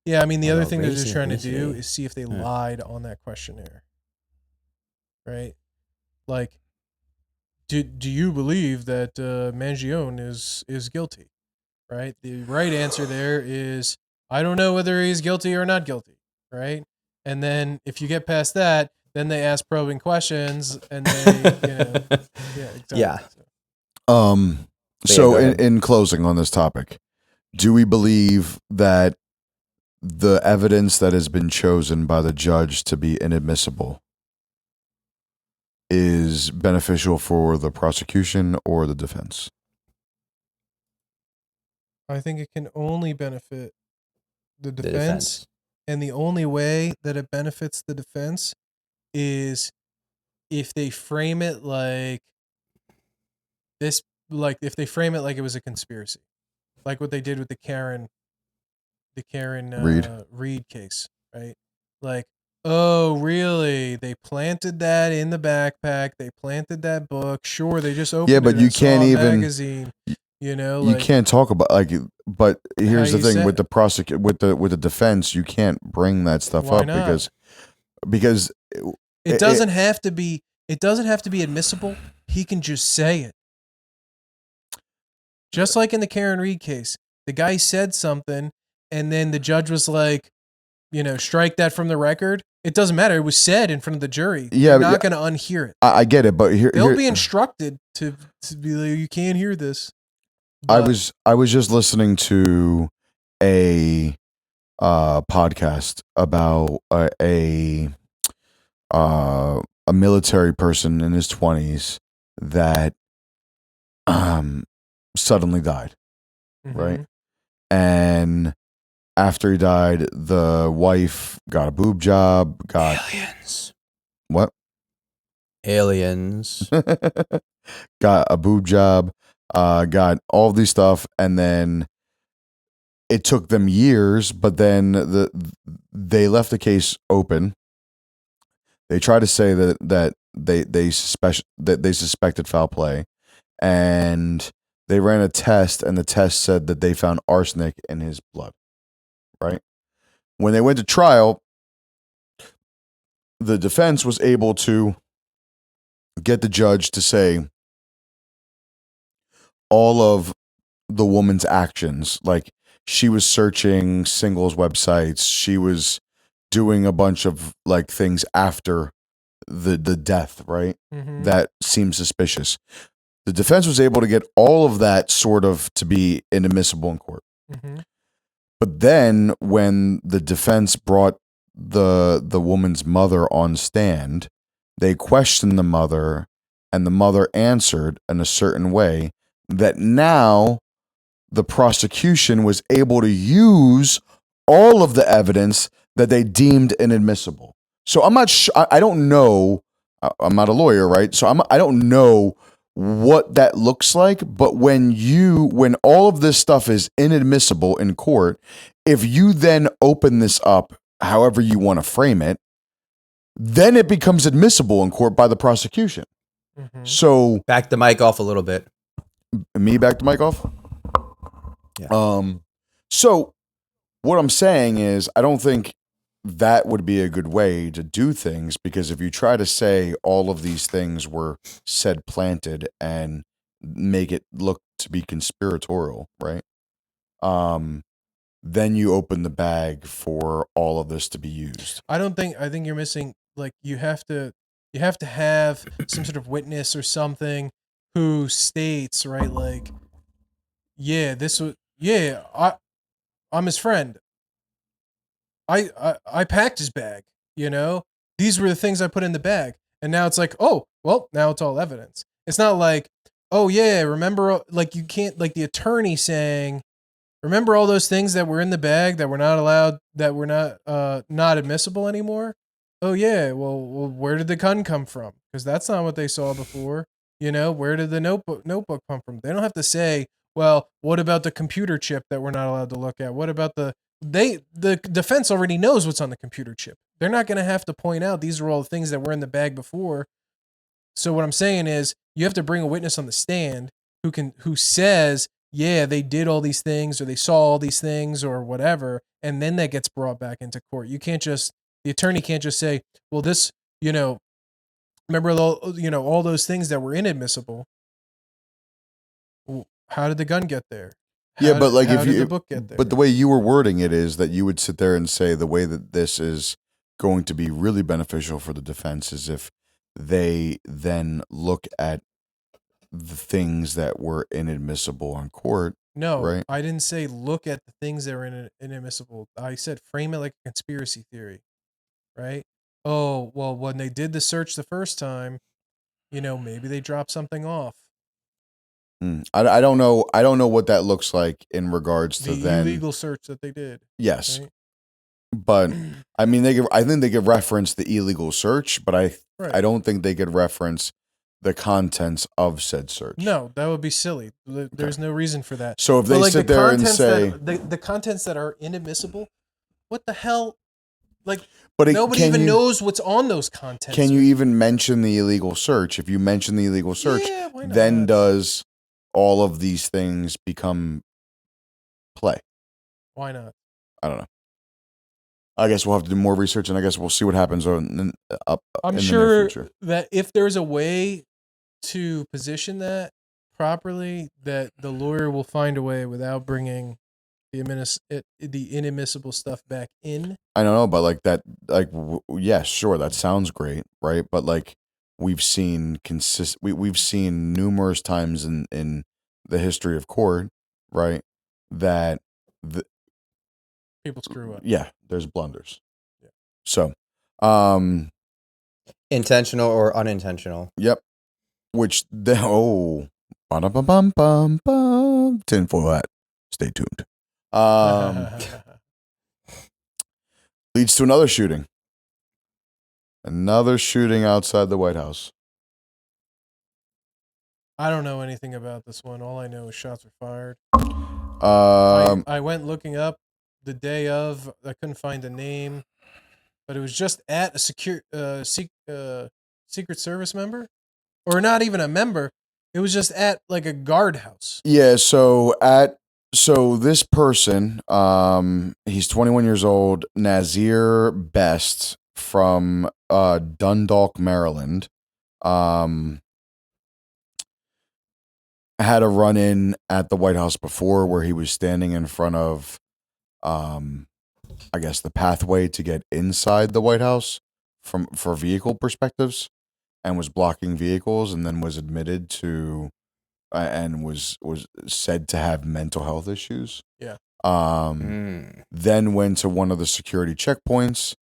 Yeah, I mean, the other Although thing they're race just trying to do ethnicity- is see if they Yeah. lied on that questionnaire. Right? Like, do you believe that Mangione is guilty? Right? The right answer there is, I don't know whether he's guilty or not guilty. Right? And then if you get past that, then they ask probing questions, and they, yeah, exactly. Yeah. so go in, ahead. in closing on this topic, do we believe that the evidence that has been chosen by the judge to be inadmissible is beneficial for the prosecution or the defense? I think it can only benefit the The defense. And the only way that it benefits the defense is if they frame it like this, like if they frame it like it was a conspiracy, like what they did with the Karen Reed case, right? Like, oh, really? They planted that in the backpack. They planted that book. Sure, they just opened but it you and saw can't a even- magazine. You Like, can't talk about but here's the you thing say- with the with the defense, you can't bring that stuff Why up not? because it doesn't have to be. It doesn't have to be admissible. He can just say it. Just like in the Karen Reed case, the guy said something, and then the judge was like, strike that from the record. It doesn't matter. It was said in front of the jury. Yeah, You're but not going to unhear it. I get it, but They'll be instructed to be like, you can't hear this. I But- was just listening to a podcast about a military person in his 20s that suddenly died, right? Mhm. And after he died, the wife got a boob job, got Aliens. what? Aliens. Got a boob job, got all these stuff, and then it took them years, but then they left the case open. They tried to say that they suspected foul play, and they ran a test, and the test said that they found arsenic in his blood. Right? When they went to trial, the defense was able to get the judge to say all of the woman's actions, like she was searching singles websites, she was doing a bunch of like things after the death, right? Mhm. That seemed suspicious. The defense was able to get all of that sort of to be inadmissible in court. Mm-hmm. But then when the defense brought the woman's mother on stand, they questioned the mother, and the mother answered in a certain way that now the prosecution was able to use all of the evidence that they deemed inadmissible. So I'm not I don't know. I'm not a lawyer, right? So I don't know what that looks like, but when all of this stuff is inadmissible in court, if you then open this up however you want to frame it, then it becomes admissible in court by the prosecution. Mm-hmm. So Back the mic off a little bit. me back to mic off. Yeah. So what I'm saying is I don't think that would be a good way to do things, because if you try to say all of these things were said planted and make it look to be conspiratorial, right? Then you open the bag for all of this to be used. I think you're missing, like, you have to have some sort of witness or something who states, right, like, I'm his friend. I packed his bag, These were the things I put in the bag. And now it's like, oh, well, now it's all evidence. It's not like, oh yeah, remember, like, you can't, like, the attorney saying, remember all those things that were in the bag that were not allowed, that were not admissible anymore? Oh yeah, well, where did the gun come from? Because that's not what they saw before. Where did the notebook come from? They don't have to say, well, what about the computer chip that we're not allowed to look at? What about the defense already knows what's on the computer chip. They're not going to have to point out these are all the things that were in the bag before. So what I'm saying is you have to bring a witness on the stand who says, yeah, they did all these things, or they saw all these things, or whatever, and then that gets brought back into court. The attorney can't just say, well, this, remember all those things that were inadmissible. Well, how did the gun get there? But like, how did the book get there? But the way you were wording it is that you would sit there and say the way that this is going to be really beneficial for the defense is if they then look at the things that were inadmissible on court. No, right? I didn't say look at the things that were inadmissible. I said frame it like a conspiracy theory, right? Oh, well, when they did the search the first time, maybe they dropped something off. I don't know. I don't know what that looks like in regards to the illegal search that they did. Yes, right? But I mean, I think they could reference the illegal search, but I don't think they could reference the contents of said search. No, that would be silly. There's no reason for that. So if they sit there and say the contents that are inadmissible, what the hell? Like, but nobody even knows what's on those contents. Can you even mention the illegal search? If you mention the illegal search, then does all of these things become play? Why not? I don't know. I guess we'll have to do more research, and I guess we'll see what happens I'm sure that if there's a way to position that properly, that the lawyer will find a way without bringing the inadmissible stuff back in. I don't know, but like that, yeah, sure, that sounds great, right? But like we've seen we've seen numerous times in the history of court, right, that people screw up. Yeah, there's blunders. Yeah. So, intentional or unintentional. Yep. Which tinfoil hat. Stay tuned. Leads to another shooting. Another shooting outside the White House. I don't know anything about this one. All I know is shots were fired. I went looking up the day of. I couldn't find a name, but it was just at a Secret Service member, or not even a member. It was just at like a guardhouse. Yeah. So this person, he's 21 years old, Nazir Best from Dundalk, Maryland. Had a run-in at the White House before where he was standing in front of, I guess, the pathway to get inside the White House for vehicle perspectives, and was blocking vehicles, and then was admitted to and was said to have mental health issues. Yeah. Then went to one of the security checkpoints,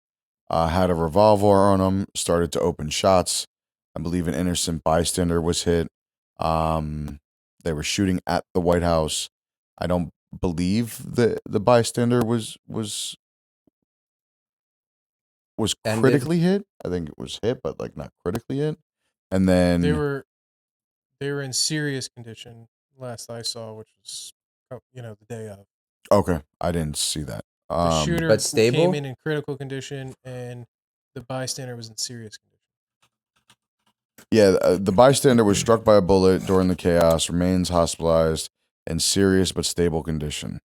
had a revolver on him, started to open shots. I believe an innocent bystander was hit. They were shooting at the White House. I don't believe the bystander was Ended. critically hit. I think it was hit, but like not critically hit. And then They were in serious condition last I saw, which was the day of. okay, I didn't see that. The shooter But stable? came in critical condition, and the bystander was in serious condition. Yeah, the bystander was struck by a bullet during the chaos, remains hospitalized in serious but stable condition.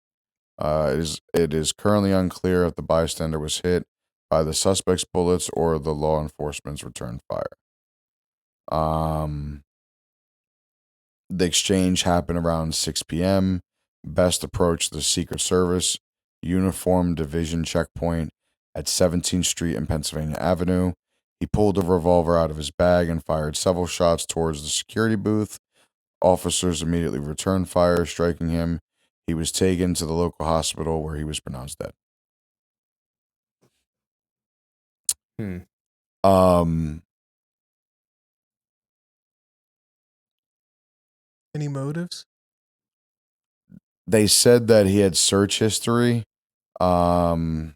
It is currently unclear if the bystander was hit by the suspect's bullets or the law enforcement's return fire. The exchange happened around 6 p.m. Best approached the Secret Service Uniform Division checkpoint at 17th Street and Pennsylvania Avenue. He pulled a revolver out of his bag and fired several shots towards the security booth. Officers immediately returned fire, striking him. He was taken to the local hospital where he was pronounced dead. Any motives? They said that he had search history. So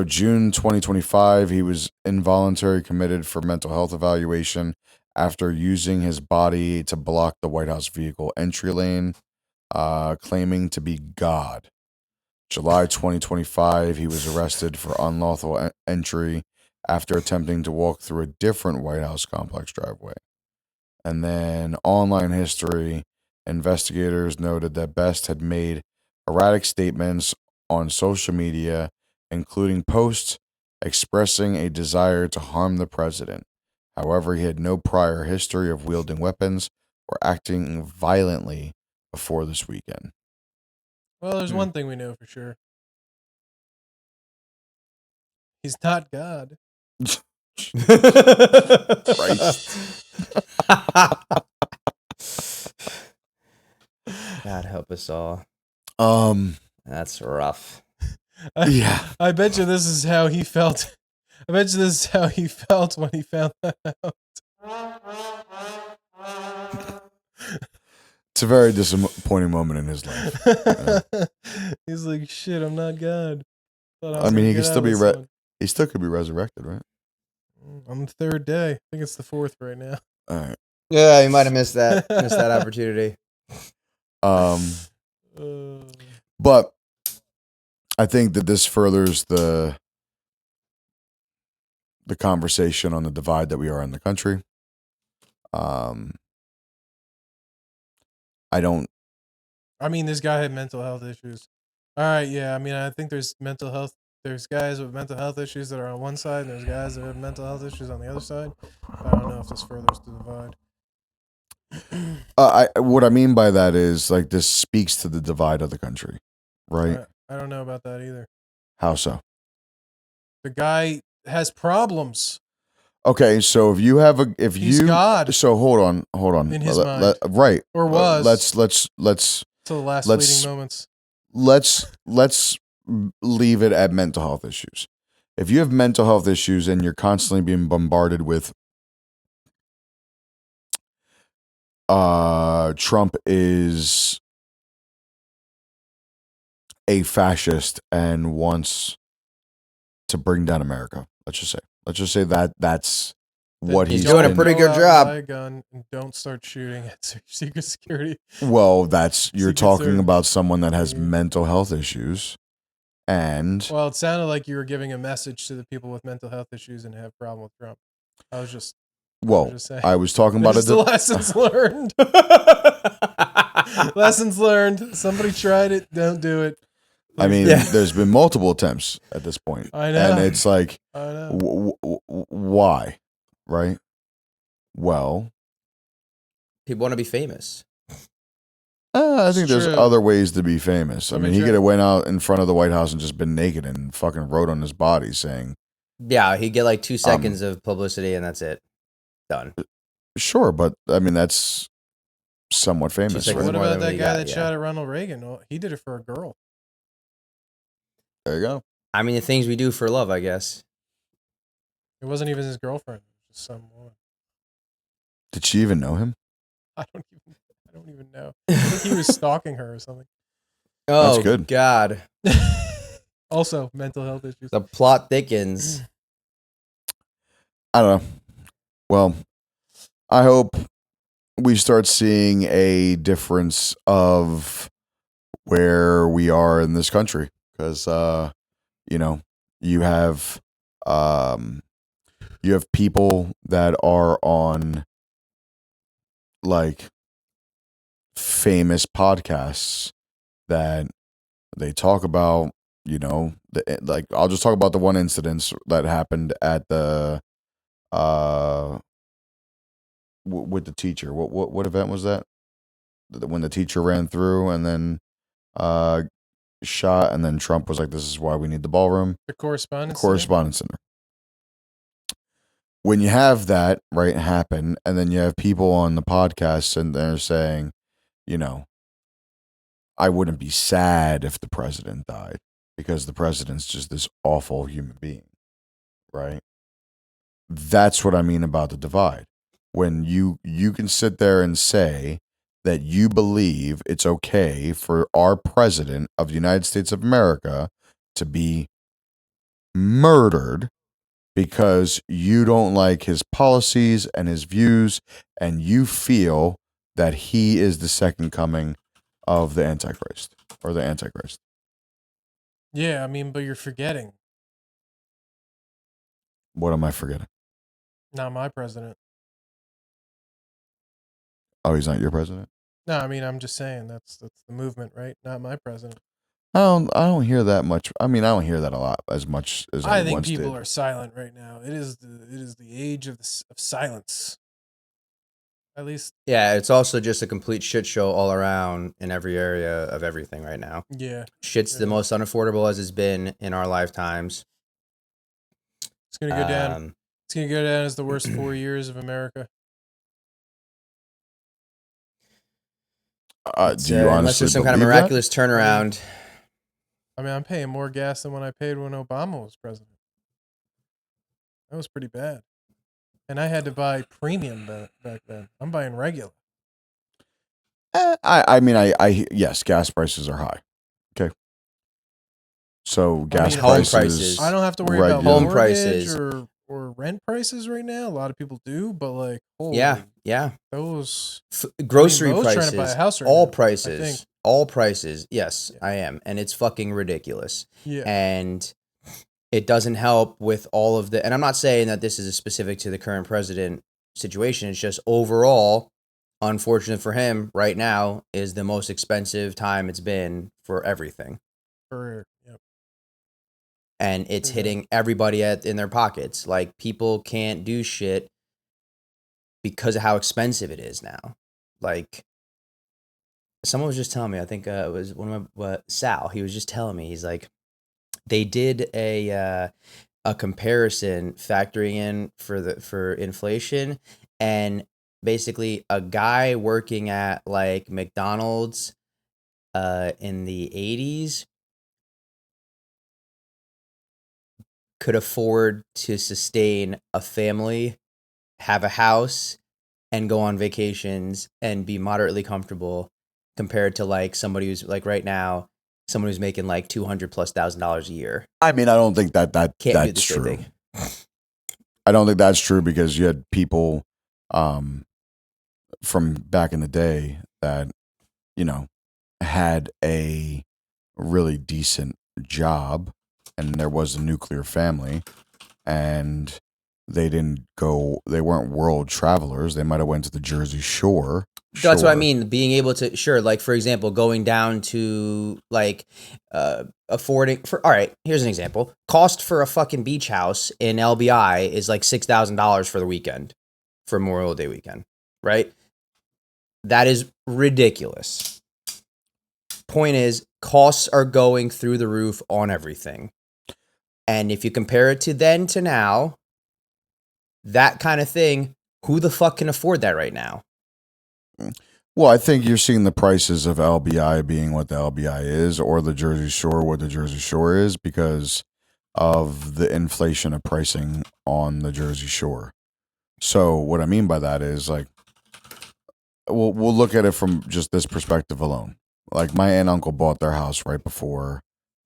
June 2025, he was involuntary committed for mental health evaluation after using his body to block the White House vehicle entry lane, claiming to be God. July 2025, he was arrested for unlawful entry after attempting to walk through a different White House complex driveway. And then online history, investigators noted that Best had made erratic statements on social media, including posts expressing a desire to harm the president. However, he had no prior history of wielding weapons or acting violently before this weekend. Well, there's one thing we know for sure. He's not God. Christ. God help us all. That's rough. Yeah. I bet you this is how he felt. I bet you this is how he felt when he found that out. It's a very disappointing moment in his life. Yeah. He's like, shit, I'm not God. I mean, he can still be he still could be resurrected, right? On the third day. I think it's the fourth right now. All right. Yeah, you might have missed that opportunity. But I think that this furthers the conversation on the divide that we are in the country. I mean, this guy had mental health issues. All right, yeah. I mean, I think there's mental health. There's guys with mental health issues that are on one side, and there's guys that have mental health issues on the other side. I don't know if this furthers the divide. What I mean by that is like this speaks to the divide of the country, right? I don't know about that either. How so? The guy has problems. Okay, so if you have He's God. So hold on. In his mind. Right. Or was. Let's Till the last fleeting moments. Let's leave it at mental health issues. If you have mental health issues and you're constantly being bombarded with Trump is a fascist and wants to bring down America. Let's just say that's what he's doing a pretty good job. Buy a gun and don't start shooting at secret security. Well, that's you're Secret talking Service. about someone that has mental health issues, and Well, it sounded like you were giving a message to the people with mental health issues and have a problem with Trump. I was just saying. I was talking about the lessons learned. Lessons learned. Somebody tried it. Don't do it. I mean, there's been multiple attempts at this point. I know. And it's like, I know. why? Right? Well, people want to be famous. I think there's true. other ways to be famous. I mean, he try. could have went out in front of the White House and just been naked and fucking wrote on his body saying, yeah, he'd get like 2 seconds of publicity and that's it. Done. Sure, but I mean, that's somewhat famous. like, Right? What more about than what that he guy got, that yeah. shot at Ronald Reagan? Well, he did it for a girl. There you go. I mean, the things we do for love, I guess. It wasn't even his girlfriend. It was just some woman. Did she even know him? I don't even know. I think he was stalking her or something. Oh, good. God. Also, mental health issues. The plot thickens. I don't know. Well, I hope we start seeing a difference of where we are in this country, because you know, you have people that are on like famous podcasts that they talk about, like I'll just talk about the one incident that happened at the with the teacher. What event was that? When the teacher ran through and then shot, and then Trump was like, "This is why we need the ballroom." The correspondence. Correspondence Center. When you have that right happen, and then you have people on the podcast and they're saying, I wouldn't be sad if the president died because the president's just this awful human being, right? That's what I mean about the divide. When you can sit there and say that you believe it's okay for our president of the United States of America to be murdered because you don't like his policies and his views, and you feel that he is the second coming of the Antichrist or the Antichrist. Yeah, I mean, but you're forgetting. What am I forgetting? Not my president. Oh, he's not your president? No, I mean, I'm just saying that's the movement, right? Not my president. I don't hear that much. I mean, I don't hear that a lot as much as I I think once people did. are silent right now. It is the age of silence. At least, Yeah, it's also just a complete shit show all around in every area of everything right now. yeah, Shit's the most unaffordable as it's been in our lifetimes. it's gonna go down. It's gonna go down as the worst 4 years of America. Do you Unless honestly there's some kind of believe that? miraculous turnaround. I mean, I'm paying more gas than when I paid when Obama was president. That was pretty bad. And I had to buy premium back then. I'm buying regular. I mean, yes, gas prices are high. Okay. So gas mean, home prices. prices. I don't have to worry about regular- Home mortgage prices. or rent prices right now. A lot of people do, but like, holy, Yeah. those. Grocery Mo's prices. trying to buy a house right all now, I prices. think. All prices. Yes, Yeah. I am. And it's fucking ridiculous. Yeah. And it doesn't help with all of the, and I'm not saying that this is specific to the current president situation. It's just overall, unfortunate for him right now is the most expensive time it's been for everything. Yep. And it's Mhm. hitting everybody in their pockets. Like, people can't do shit because of how expensive it is now. Like, someone was just telling me, I think it was one of my, Sal, he was just telling me, he's like, they did a comparison factoring in for inflation, and basically a guy working at like McDonald's in the 80s could afford to sustain a family, have a house, and go on vacations and be moderately comfortable, compared to like somebody who's like right now, someone who's making like $200,000+ a year. I mean, I don't think Can't do the that's same true. thing. I don't think that's true because you had people from back in the day that, had a really decent job, and there was a nuclear family, and they weren't world travelers. They might have went to the Jersey Shore. That's what I Sure. mean. Being able to, sure, like for example, going down to like affording for, all right, here's an example. Cost for a fucking beach house in LBI is like $6,000 for the weekend, for Memorial Day weekend, right? That is ridiculous. Point is, costs are going through the roof on everything. And if you compare it to then to now, that kind of thing, who the fuck can afford that right now? Well, I think you're seeing the prices of LBI being what the LBI is, or the Jersey Shore what the Jersey Shore is, because of the inflation of pricing on the Jersey Shore. So what I mean by that is like, we'll look at it from just this perspective alone. Like my aunt and uncle bought their house right before,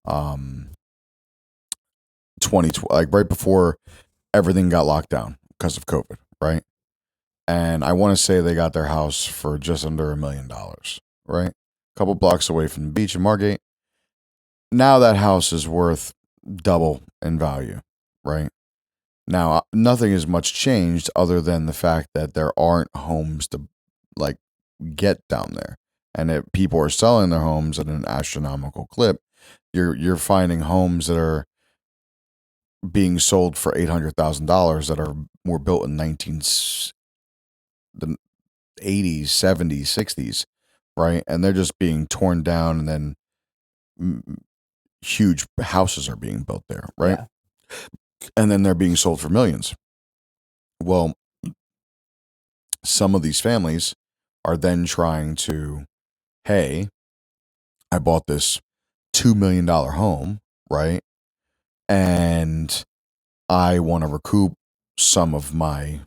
2020, like right before everything got locked down because of COVID, right? And I want to say they got their house for just under $1 million, right? A couple blocks away from the beach in Margate. Now that house is worth double in value, right? Now nothing has much changed other than the fact that there aren't homes to like get down there, and if people are selling their homes at an astronomical clip, you're finding homes that are being sold for $800,000 that were built in the 80s, 70s, 60s, right? And they're just being torn down, and then huge houses are being built there, right? Yeah. And then they're being sold for millions. Well, some of these families are then trying to, hey, I bought this $2 million home, right? And I want to recoup some of my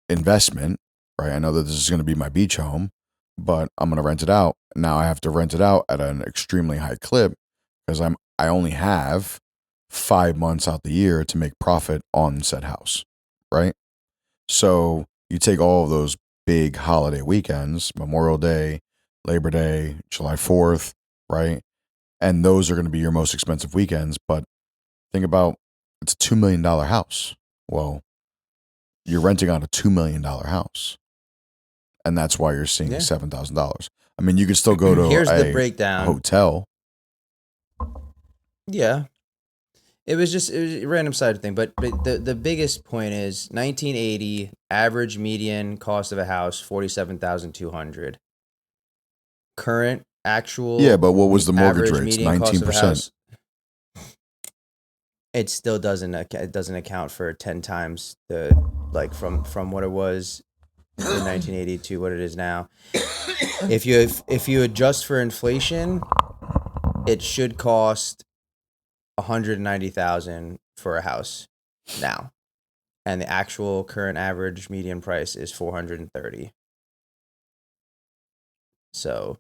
investment, right? I know that this is going to be my beach home, but I'm going to rent it out. Now I have to rent it out at an extremely high clip because I only have 5 months out the year to make profit on said house, right? So you take all of those big holiday weekends, Memorial Day, Labor Day, July 4th, right? And those are going to be your most expensive weekends. But think about, it's a $2 million house. Well, you're renting out a $2 million house. And that's why you're seeing Yeah. $7,000. I mean, you could still go to Here's the a breakdown. hotel. Yeah. It was a random side thing, but the biggest point is 1980 average median cost of a house $47,200. Current actual Yeah, but what was the mortgage average rates? median cost of a 19%. house. It still doesn't account for 10 times the from what it was in 1980 to what it is now. If you adjust for inflation, it should cost $190,000 for a house now, and the actual current average median price is $430,000. So,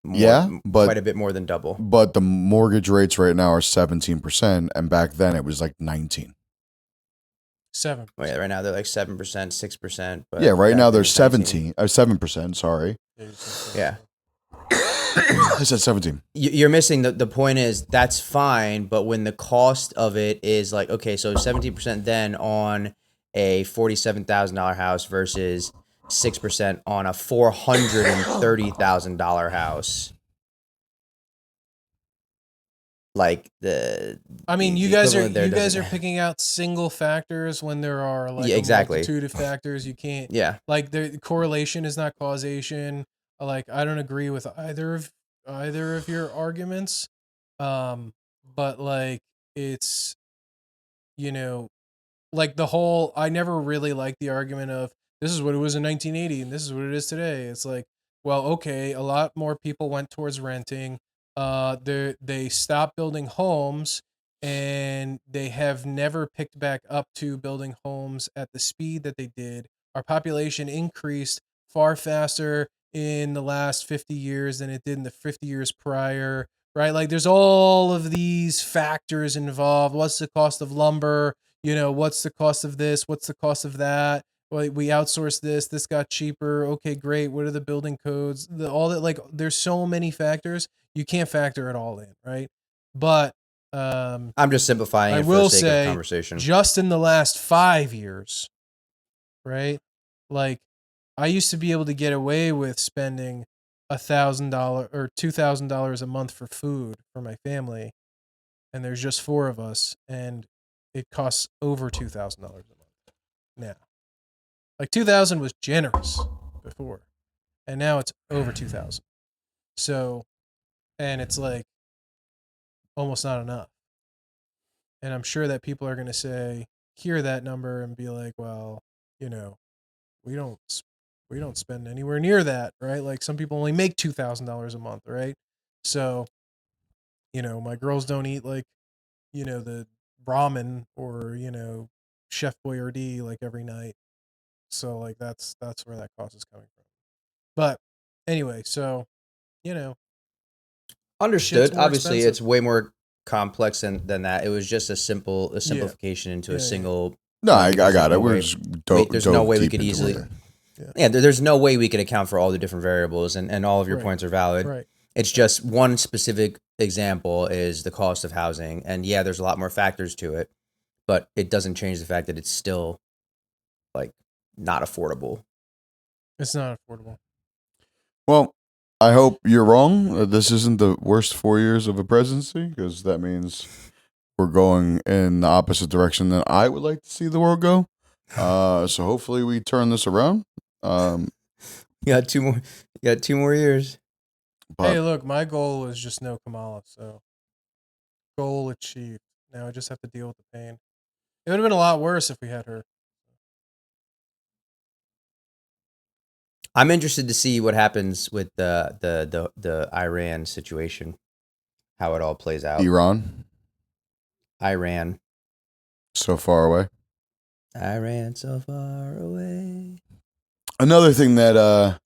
quite a bit more than double. But the mortgage rates right now are 17%, and back then it was like 19. 7. Oh, yeah, right now they're like 7%, 6%. But Yeah, right now then they're it's 19. 7%. Sorry, Yeah. I said 17. You're missing the point is that's fine, but when the cost of it is like, okay, so 17% then on a $47,000 house versus 6% on a $430,000 house. Like I mean, you the guys are equivalent there doesn't- picking out single factors when there are like Yeah, exactly. a multitude of factors. You can't Yeah. like the correlation is not causation. Like I don't agree with either of your arguments. But like it's like the whole I never really liked the argument of this is what it was in 1980 and this is what it is today. It's like, well, okay, a lot more people went towards renting. They stopped building homes and they have never picked back up to building homes at the speed that they did. Our population increased far faster in the last 50 years than it did in the 50 years prior, right? Like there's all of these factors involved. What's the cost of lumber? What's the cost of this? What's the cost of that? Well, we outsourced this. This got cheaper. Okay, great. What are the building codes? All that, like, there's so many factors. You can't factor it all in, right? But I'm just simplifying I it for will the sake of say, conversation. just in the last 5 years, right? Like, I used to be able to get away with spending $1,000 or $2,000 a month for food for my family, and there's just 4 of us, and it costs over $2,000 a month now. Like 2,000 was generous before, and now it's over 2,000. So, and it's like almost not enough. And I'm sure that people are going to hear that number and be like, well, we don't We don't spend anywhere near that, right? Like some people only make $2,000 a month, right? So, my girls don't eat like, the ramen or, Chef Boyardee like every night. So like that's where that cost is coming from. But anyway, so, you know, shit's Understood. more Obviously, expensive. it's way more complex than that. It was just a Yeah. simplification into Yeah, a yeah. single. No, I point because got there's it. no We're way- just there's no dove way we deep could into easily. it. There's no way we could account for all the different variables, and all of your Right. points are valid. Right. It's just one specific example is the cost of housing, and yeah, there's a lot more factors to it, but it doesn't change the fact that it's still like not affordable. It's not affordable. Well, I hope you're wrong. This isn't the worst 4 years of a presidency, because that means we're going in the opposite direction than I would like to see the world go. So hopefully we turn this around. You got 2 more years. But Hey, look, my goal is just no Kamala, so goal achieved. Now I just have to deal with the pain. It would have been a lot worse if we had her. I'm interested to see what happens with the Iran situation, how it all plays out. Iran, Iran so far away. so far away. Another thing that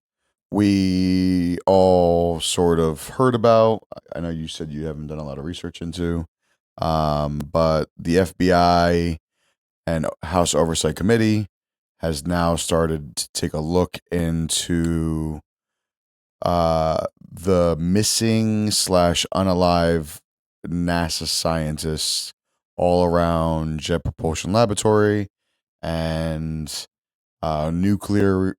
we all sort of heard about. I know you said you haven't done a lot of research into, but the FBI and House Oversight Committee has now started to take a look into the missing / unalive NASA scientists all around Jet Propulsion Laboratory and nuclear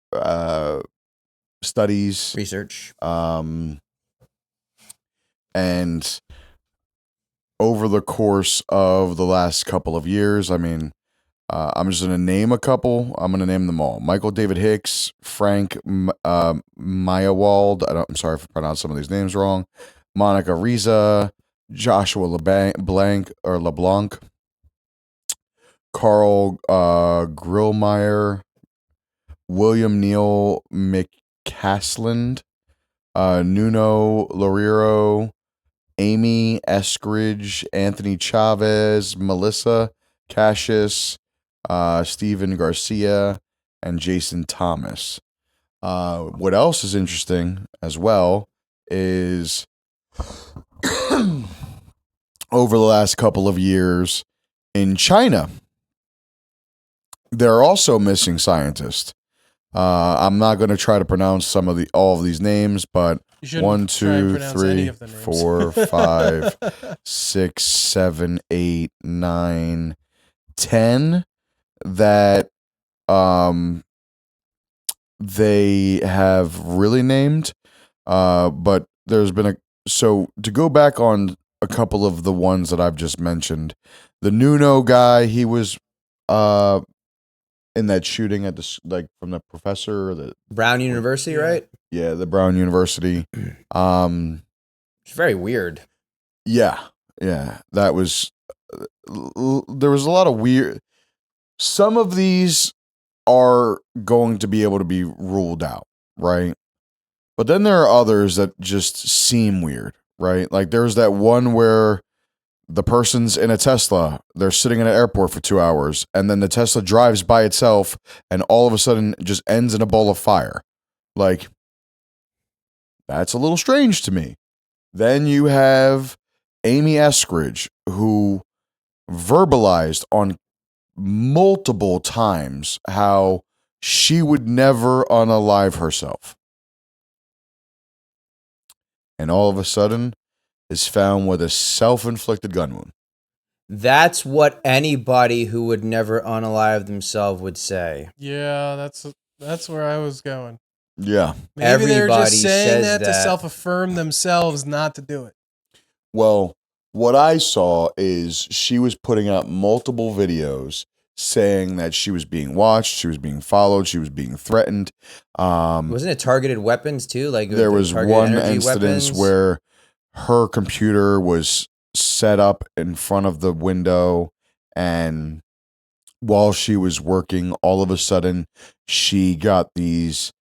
studies. Research. And over the course of the last couple of years, I mean, I'm just going to name a couple. I'm going to name them all. Michael David Hicks, Frank Meyerwald. I'm sorry if I pronounced some of these names wrong. Monica Riza, Joshua LeBlanc, Carl Grillmeyer, William Neal McCasland, Nuno Loriro, Amy Eskridge, Anthony Chavez, Melissa Cassius, Stephen Garcia, and Jason Thomas. What else is interesting as well is over the last couple of years in China, there are also missing scientists. I'm not going to try to pronounce all of these names, but You shouldn't 1, try and 2, pronounce any 3, of the names. 4, 5, 6, 7, 8, 9, 10 that they have really named. But there's been so to go back on a couple of the ones that I've just mentioned, the Nuno guy, he was in that shooting at from the professor, Brown University, Yeah. right? yeah, the Brown University. It's very weird. Yeah, that was. There was a lot of weird. Some of these are going to be able to be ruled out, right? But then there are others that just seem weird, right? Like there's that one where the person's in a Tesla, they're sitting in an airport for 2 hours, and then the Tesla drives by itself and all of a sudden just ends in a ball of fire. Like, that's a little strange to me. Then you have Amy Eskridge, who verbalized on multiple times how she would never unalive herself. And all of a sudden is found with a self-inflicted gun wound. That's what anybody who would never unalive themselves would say. Yeah, that's where I was going. Yeah. Maybe they're Everybody just saying says that to that. self-affirm themselves not to do it. Well, what I saw is she was putting out multiple videos saying that she was being watched, she was being followed, she was being threatened. Wasn't it targeted weapons too? Like There was targeted one energy instance weapons? where her computer was set up in front of the window, and while she was working, all of a sudden she got these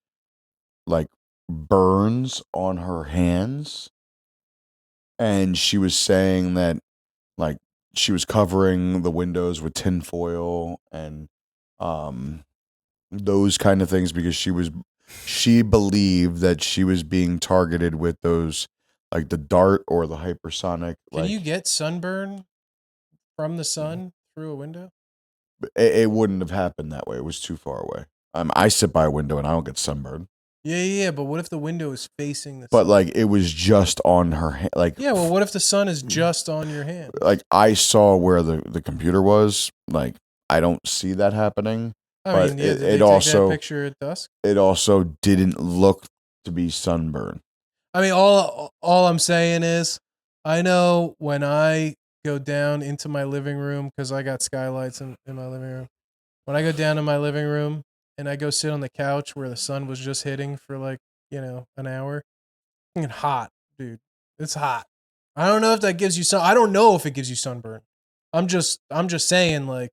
like burns on her hands, and she was saying that like she was covering the windows with tinfoil and those kind of things because she believed that she was being targeted with those like the dart or the hypersonic. Can Like you get sunburn from the sun through a window? it wouldn't have happened that way. It was too far away. I sit by a window and I don't get sunburned. Yeah. But what if the window is facing the But sun? like it was just on her hand. Like Yeah, well, what if the sun is just on your hand? like I saw where the computer was. Like I don't see that happening. I But mean, yeah, did it they take also- that picture at dusk? It also didn't look to be sunburn. I mean, all I'm saying is, I know when I go down into my living room, because I got skylights in my living room. When I go down to my living room and I go sit on the couch where the sun was just hitting for like, an hour, it's hot, dude. It's hot. I don't know if that gives you sun. I don't know if it gives you sunburn. I'm just saying, like,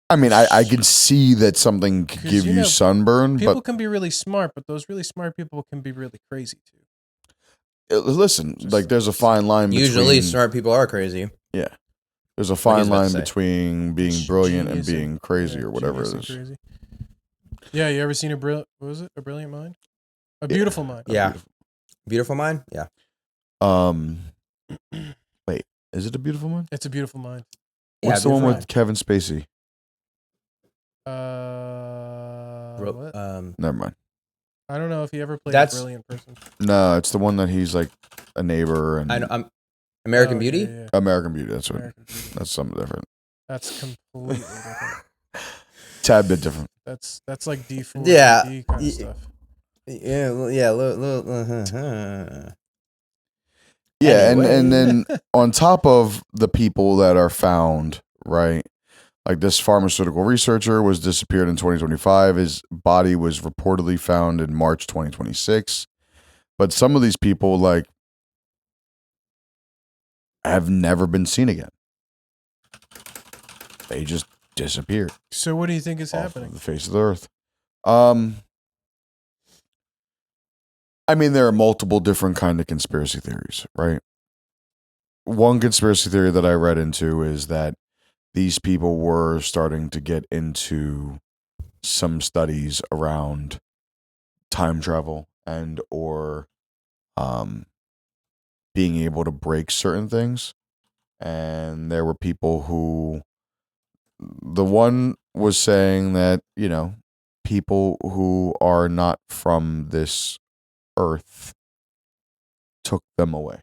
I mean, I can see that something could 'Cause, give you you know, sunburn, people but can be really smart, but those really smart people can be really crazy too. listen, like there's a fine line between Usually, smart people are crazy. yeah. There's a Like fine he's about to line say. between being It's brilliant and genius being crazy yeah, or whatever it genius and is. crazy. Yeah, you ever seen what was it? A Brilliant Mind? A Beautiful Mind. Yeah. Beautiful Mind? Yeah. Wait, is it A Beautiful Mind? It's a Beautiful Mind. What's the Yeah, one Beautiful with Kevin Spacey? What? Never mind. I don't know if he ever played That's- a brilliant person. No, it's the one that he's like a neighbor and I know, American Oh, Beauty? Yeah. American Beauty. That's what. American Beauty. That's something different. That's completely different. Tad bit different. That's like D4vd Yeah. kind of stuff. Yeah, Yeah, Anyway. and then on top of the people that are found, right? Like this pharmaceutical researcher was disappeared in 2025. His body was reportedly found in March 2026. But some of these people like have never been seen again. They just disappeared So what do you think is off happening? of the face of the earth. I mean, there are multiple different kind of conspiracy theories, right? One conspiracy theory that I read into is that these people were starting to get into some studies around time travel and or being able to break certain things. And there were people who, the one was saying that, people who are not from this earth took them away.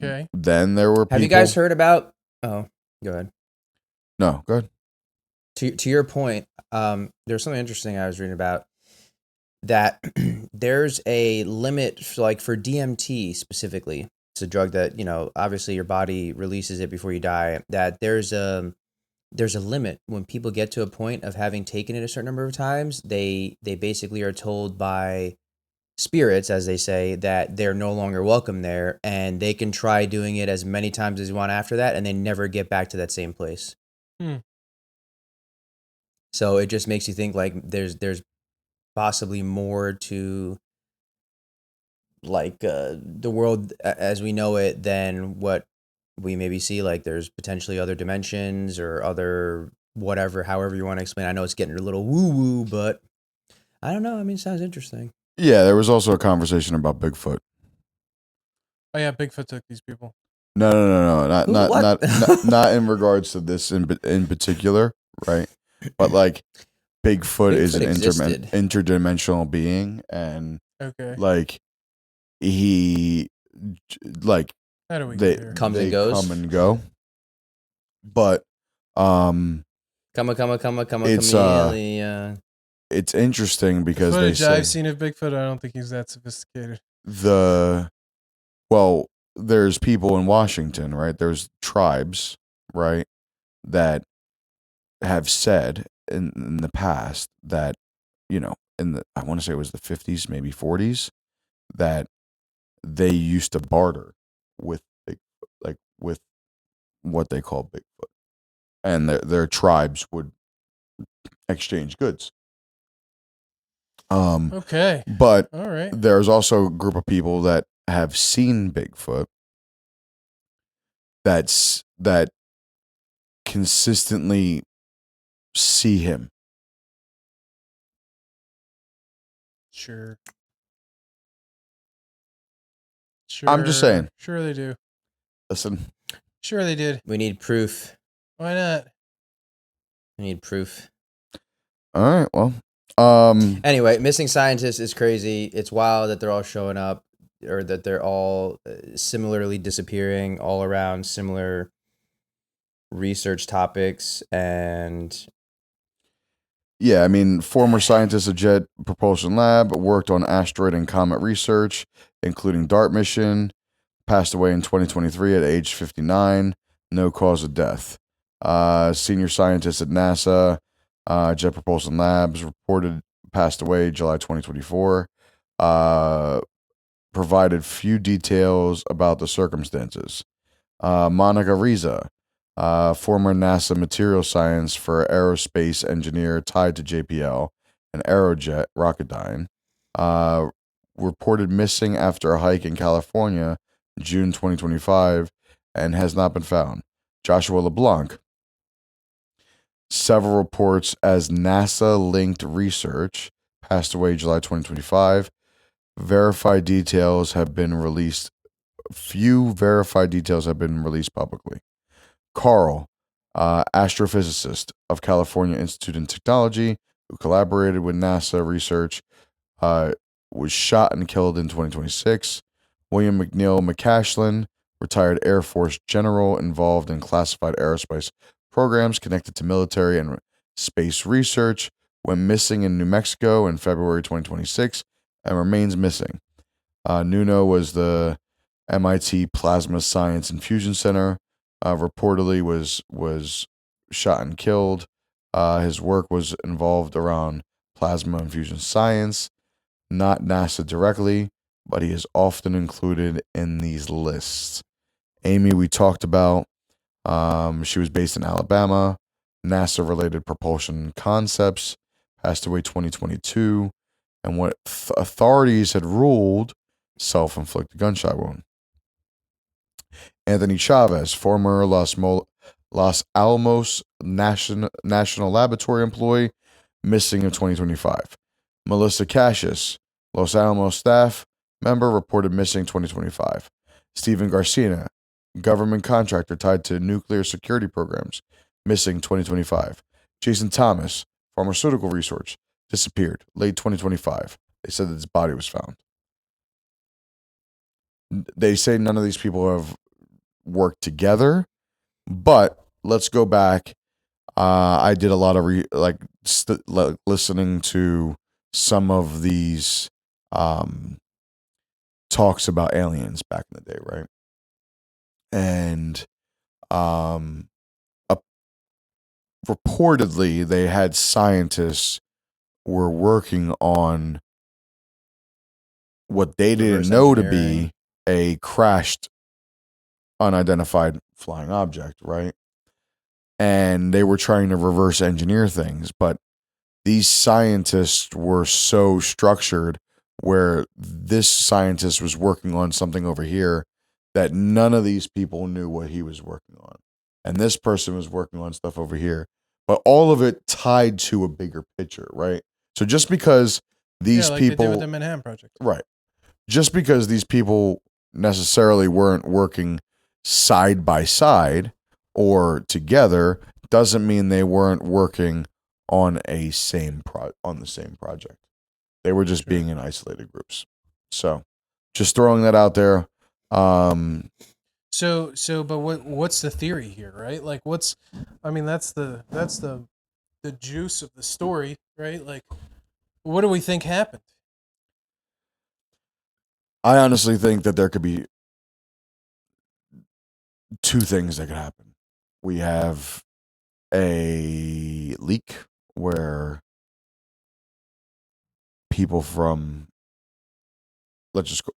Okay. Then there were people. Have you guys heard about? Oh, go ahead. No, go ahead. To your point, there's something interesting I was reading about that there's a limit for DMT specifically. It's a drug that obviously your body releases it before you die. That there's a limit when people get to a point of having taken it a certain number of times. They basically are told by spirits, as they say, that they're no longer welcome there, and they can try doing it as many times as you want after that, and they never get back to that same place. So it just makes you think like there's possibly more to like the world as we know it than what we maybe see. Like there's potentially other dimensions or other whatever, however you want to explain. I know it's getting a little woo woo, but I don't know. I mean, it sounds interesting. Yeah, there was also a conversation about Bigfoot. Oh yeah, Bigfoot took these people. No, Who- not what? not in regards to this in particular, right? But like Bigfoot is an Bigfoot existed. interdimensional being, and Okay. like he like How do we they get here? Comes they and goes. come and go, but Come, It's, chameleon. it's interesting The because they footage say I've seen of Bigfoot, I don't think he's that sophisticated. there's people in Washington, right? There's tribes, right, that have said in the past that, I want to say it was the 50s, maybe 40s, that they used to barter with Bigfoot, like with what they call Bigfoot. And their tribes would exchange goods. Okay. But All right. there's also a group of people that have seen Bigfoot that consistently see him. Sure. I'm just saying. Sure they do. Listen, Sure they did. We need proof. Why not? We need proof. all right, well, Anyway, missing scientists is crazy. It's wild that they're all showing up, or that they're all similarly disappearing all around similar research topics. And yeah, I mean, former scientists at Jet Propulsion Lab worked on asteroid and comet research, including DART mission. Passed away in 2023 at age 59. No cause of death. Senior scientist at NASA, Jet Propulsion Labs, reported passed away July 2024. Provided few details about the circumstances. Monica Riza, former NASA material science for aerospace engineer tied to JPL and Aerojet Rocketdyne, reported missing after a hike in California June 2025 and has not been found. Joshua LeBlanc, several reports as NASA-linked research, passed away July 2025. Verified details have been released. Few verified details have been released publicly. Carl, astrophysicist of California Institute of Technology, who collaborated with NASA research, was shot and killed in 2026. William McNeil McCashlin, retired Air Force general involved in classified aerospace programs connected to military and space research, went missing in New Mexico in February 2026 and remains missing. Nuno was the MIT Plasma Science and Fusion Center. Reportedly was shot and killed. His work was involved around plasma and fusion science, not NASA directly, but he is often included in these lists. Amy, we talked about. She was based in Alabama. NASA-related propulsion concepts. Passed away 2022, and what authorities had ruled self-inflicted gunshot wound. Anthony Chavez, former Los Alamos National Laboratory employee, missing in 2025. Melissa Cassius, Los Alamos staff member, reported missing 2025. Stephen Garcia, government contractor tied to nuclear security programs, missing 2025. Jason Thomas, pharmaceutical research, disappeared late 2025. They said that his body was found. They say none of these people have worked together, but let's go back. I did a lot of listening to some of these talks about aliens back in the day, right? And reportedly, they had scientists were working on what they didn't know to be a crashed, unidentified flying object, right? And they were trying to reverse engineer things, but these scientists were so structured where this scientist was working on something over here that none of these people knew what he was working on. And this person was working on stuff over here, but all of it tied to a bigger picture, right? So just because these like people they did with the Manhattan Project. Right. Just because these people necessarily weren't working side by side or together doesn't mean they weren't working on the same project. They were just being in isolated groups. So, just throwing that out there. But what's the theory here, right? Like, that's the juice of the story, right? Like, what do we think happened? I honestly think that there could be two things that could happen. We have a leak where people from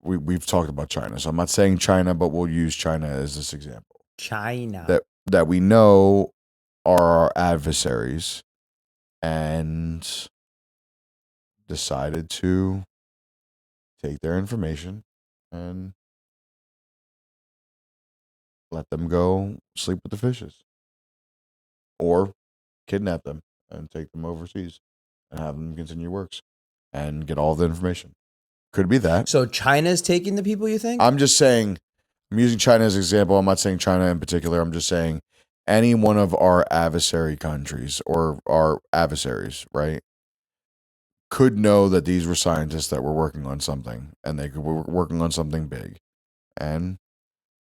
we've talked about China, so I'm not saying China, but we'll use China as this example. China that we know are our adversaries, and decided to take their information and let them go sleep with the fishes, or kidnap them and take them overseas and have them continue works and get all the information. Could be that. So China's taking the people, you think? I'm just saying, I'm using China as an example. I'm not saying China in particular. I'm just saying any one of our adversary countries or our adversaries, right, could know that these were scientists that were working on something, and they were working on something big, and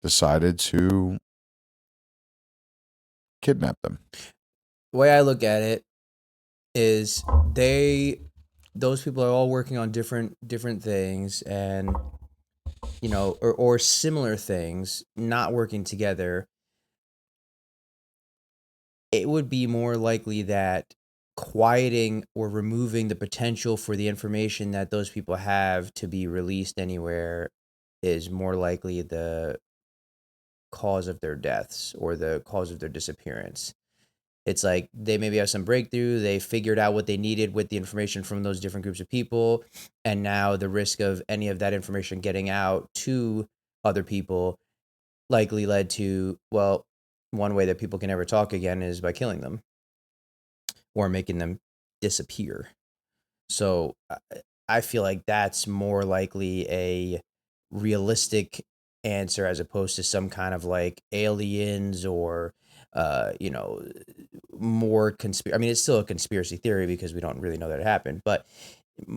decided to kidnap them. The way I look at it is those people are all working on different things, and or similar things, not working together. It would be more likely that quieting or removing the potential for the information that those people have to be released anywhere is more likely the cause of their deaths or the cause of their disappearance. It's like they maybe have some breakthrough, they figured out what they needed with the information from those different groups of people, and now the risk of any of that information getting out to other people likely led to, well, one way that people can never talk again is by killing them or making them disappear. So I feel like that's more likely a realistic answer as opposed to some kind of like aliens or more I mean, it's still a conspiracy theory because we don't really know that it happened, but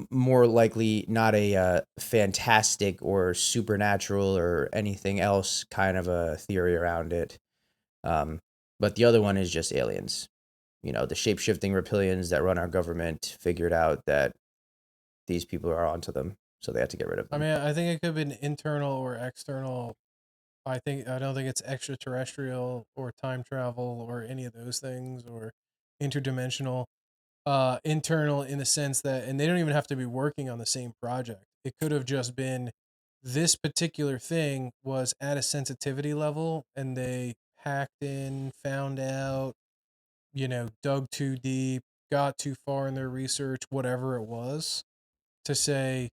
more likely not a fantastic or supernatural or anything else kind of a theory around it. But the other one is just aliens. The shape-shifting reptilians that run our government figured out that these people are onto them, so they had to get rid of them. I mean, I think it could have been internal or external. I don't think it's extraterrestrial or time travel or any of those things or interdimensional. Internal in the sense that, and they don't even have to be working on the same project. It could have just been this particular thing was at a sensitivity level and they hacked in, found out, dug too deep, got too far in their research, whatever it was, to say,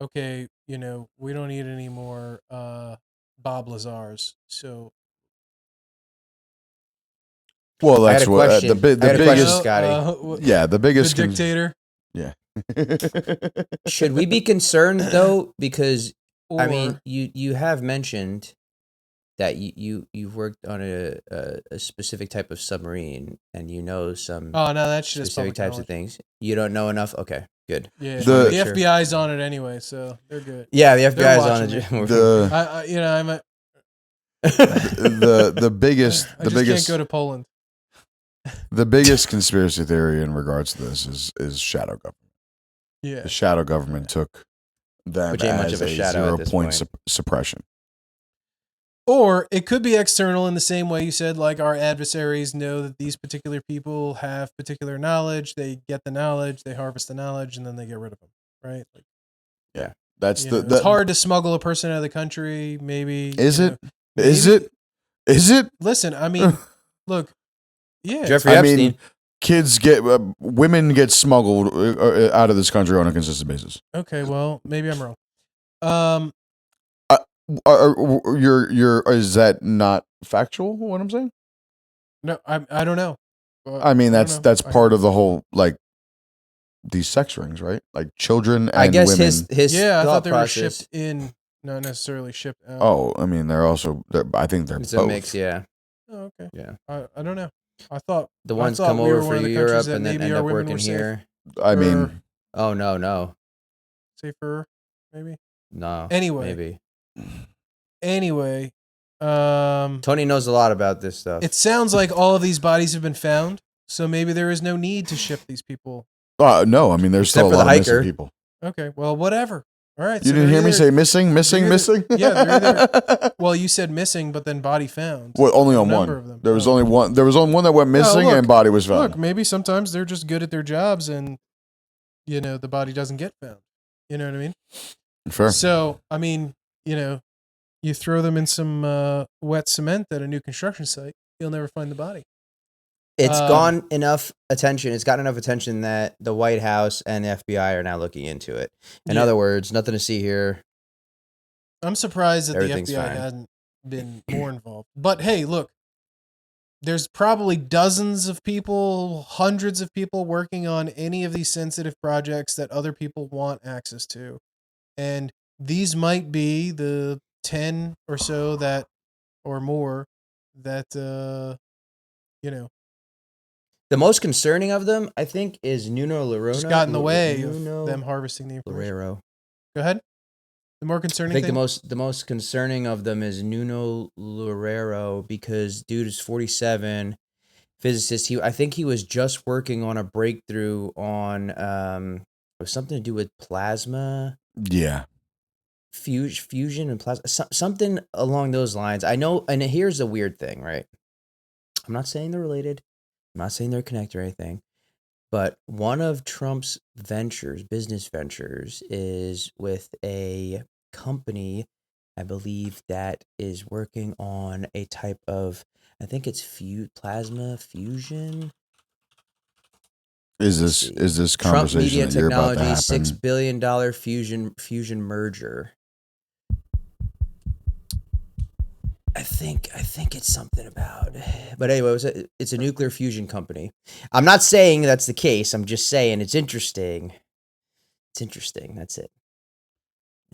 okay, we don't need any more Bob Lazars. So Well, I had that's a what question. the I had a question, biggest, Scotty. yeah, the the biggest dictator, yeah. Should we be concerned though? Because I mean, or you have mentioned that you've worked on a specific type of submarine and some oh no, that shit is specific public types knowledge. of things. You don't know enough? Okay, good. Yeah, Just wanna the make sure. FBI's on it anyway, so they're good. Yeah, the They're FBI is on watching it. I'm a, the biggest I just can't go to Poland. the biggest conspiracy theory in regards to this is shadow government. Yeah, The shadow government took them Which ain't much as of a a shadow at this 0-point point. suppression. or it could be external in the same way you said, like our adversaries know that these particular people have particular knowledge. They get the knowledge, they harvest the knowledge, and then they get rid of them. Right? Like, That's it's hard to smuggle a person out of the country. Maybe Is you it? know, Is maybe- it? Is it? Listen, I mean, look, yeah, Jeffrey I Epstein. mean, kids women get smuggled out of this country on a consistent basis. okay, well, maybe I'm wrong. Is that not factual? What I'm saying? No, I don't know. I mean, I don't know. that's part of the whole, like, these sex rings, right? Like children and I guess women. his Yeah, I thought thought they were process. shipped in, not necessarily shipped out. Oh, I mean, I think they're It's both. a mix, yeah. Oh, okay. Yeah. I don't know. I thought The ones thought come we were over one for of the countries Europe that and then maybe end our up women working were here. I mean, Oh no. safer, maybe. No. Anyway. Maybe. Anyway, Tony knows a lot about this stuff. it sounds like all of these bodies have been found, so maybe there is no need to ship these people. no, I mean, there's Except still a for lot the of missing hiker. people. Okay, well, whatever. All right. You so didn't hear they're me either- say missing? Yeah, they're well, you said missing, but then body found. Well, only A on number one. of them. There was Oh. only one. There was only one that went missing look, and body was found. Look, maybe sometimes they're just good at their jobs, and the body doesn't get found. You know what I mean? Fair. So, I mean, you throw them in some wet cement at a new construction site, you'll never find the body. It's gone enough attention. It's gotten enough attention that the White House and the FBI are now looking into it. In other words, nothing to see here. I'm surprised that the Everything's FBI fine. hasn't been more involved. But hey, look, there's probably dozens of people, hundreds of people working on any of these sensitive projects that other people want access to. And these might be the 10 or so that, or more, that, you know, The most concerning of them, I think, is Nuno Lerona. just got in the way of them harvesting the information. Lerero. Go ahead. The more concerning I think thing? the most concerning of them is Nuno Lerero because dude is 47, physicist. I think he was just working on a breakthrough on it was something to do with plasma. Yeah. Fusion and plasma, something along those lines. I know, and here's the weird thing, right? I'm not saying they're related. I'm not saying they're connected or anything. But one of Trump's business ventures, is with a company, I believe, that is working on a type of, I think it's plasma fusion. Is this Trump conversation Media that you're about to Technology happen? $6 billion fusion merger. I think it's something about, but anyway, it's a nuclear fusion company. I'm not saying that's the case. I'm just saying it's interesting. It's interesting. That's it.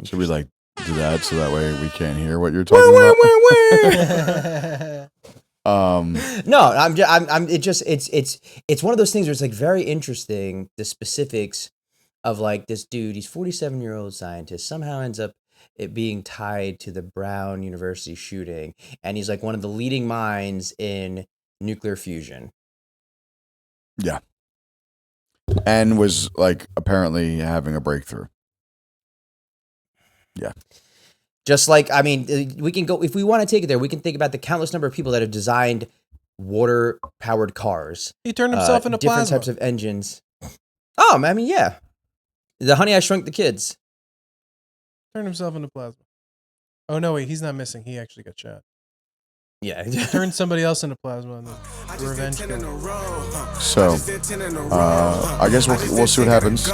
Should we like do that so that way we can't hear what you're talking about? No, it's one of those things where it's like very interesting. The specifics of like this dude, he's 47-year-old scientist, somehow ends up it being tied to the Brown University shooting, and he's like one of the leading minds in nuclear fusion. Yeah. And was like apparently having a breakthrough. Yeah. Just like, I mean, we can go, if we want to take it there, we can think about the countless number of people that have designed water-powered cars. He turned himself into different plasma. types of engines. Oh, I mean, yeah. The Honey, I Shrunk the Kids. Turned himself into plasma. Oh, no, wait, he's not missing. He actually got shot. Yeah. Turned somebody else into plasma and then revenge killed. So, I guess we'll see what happens.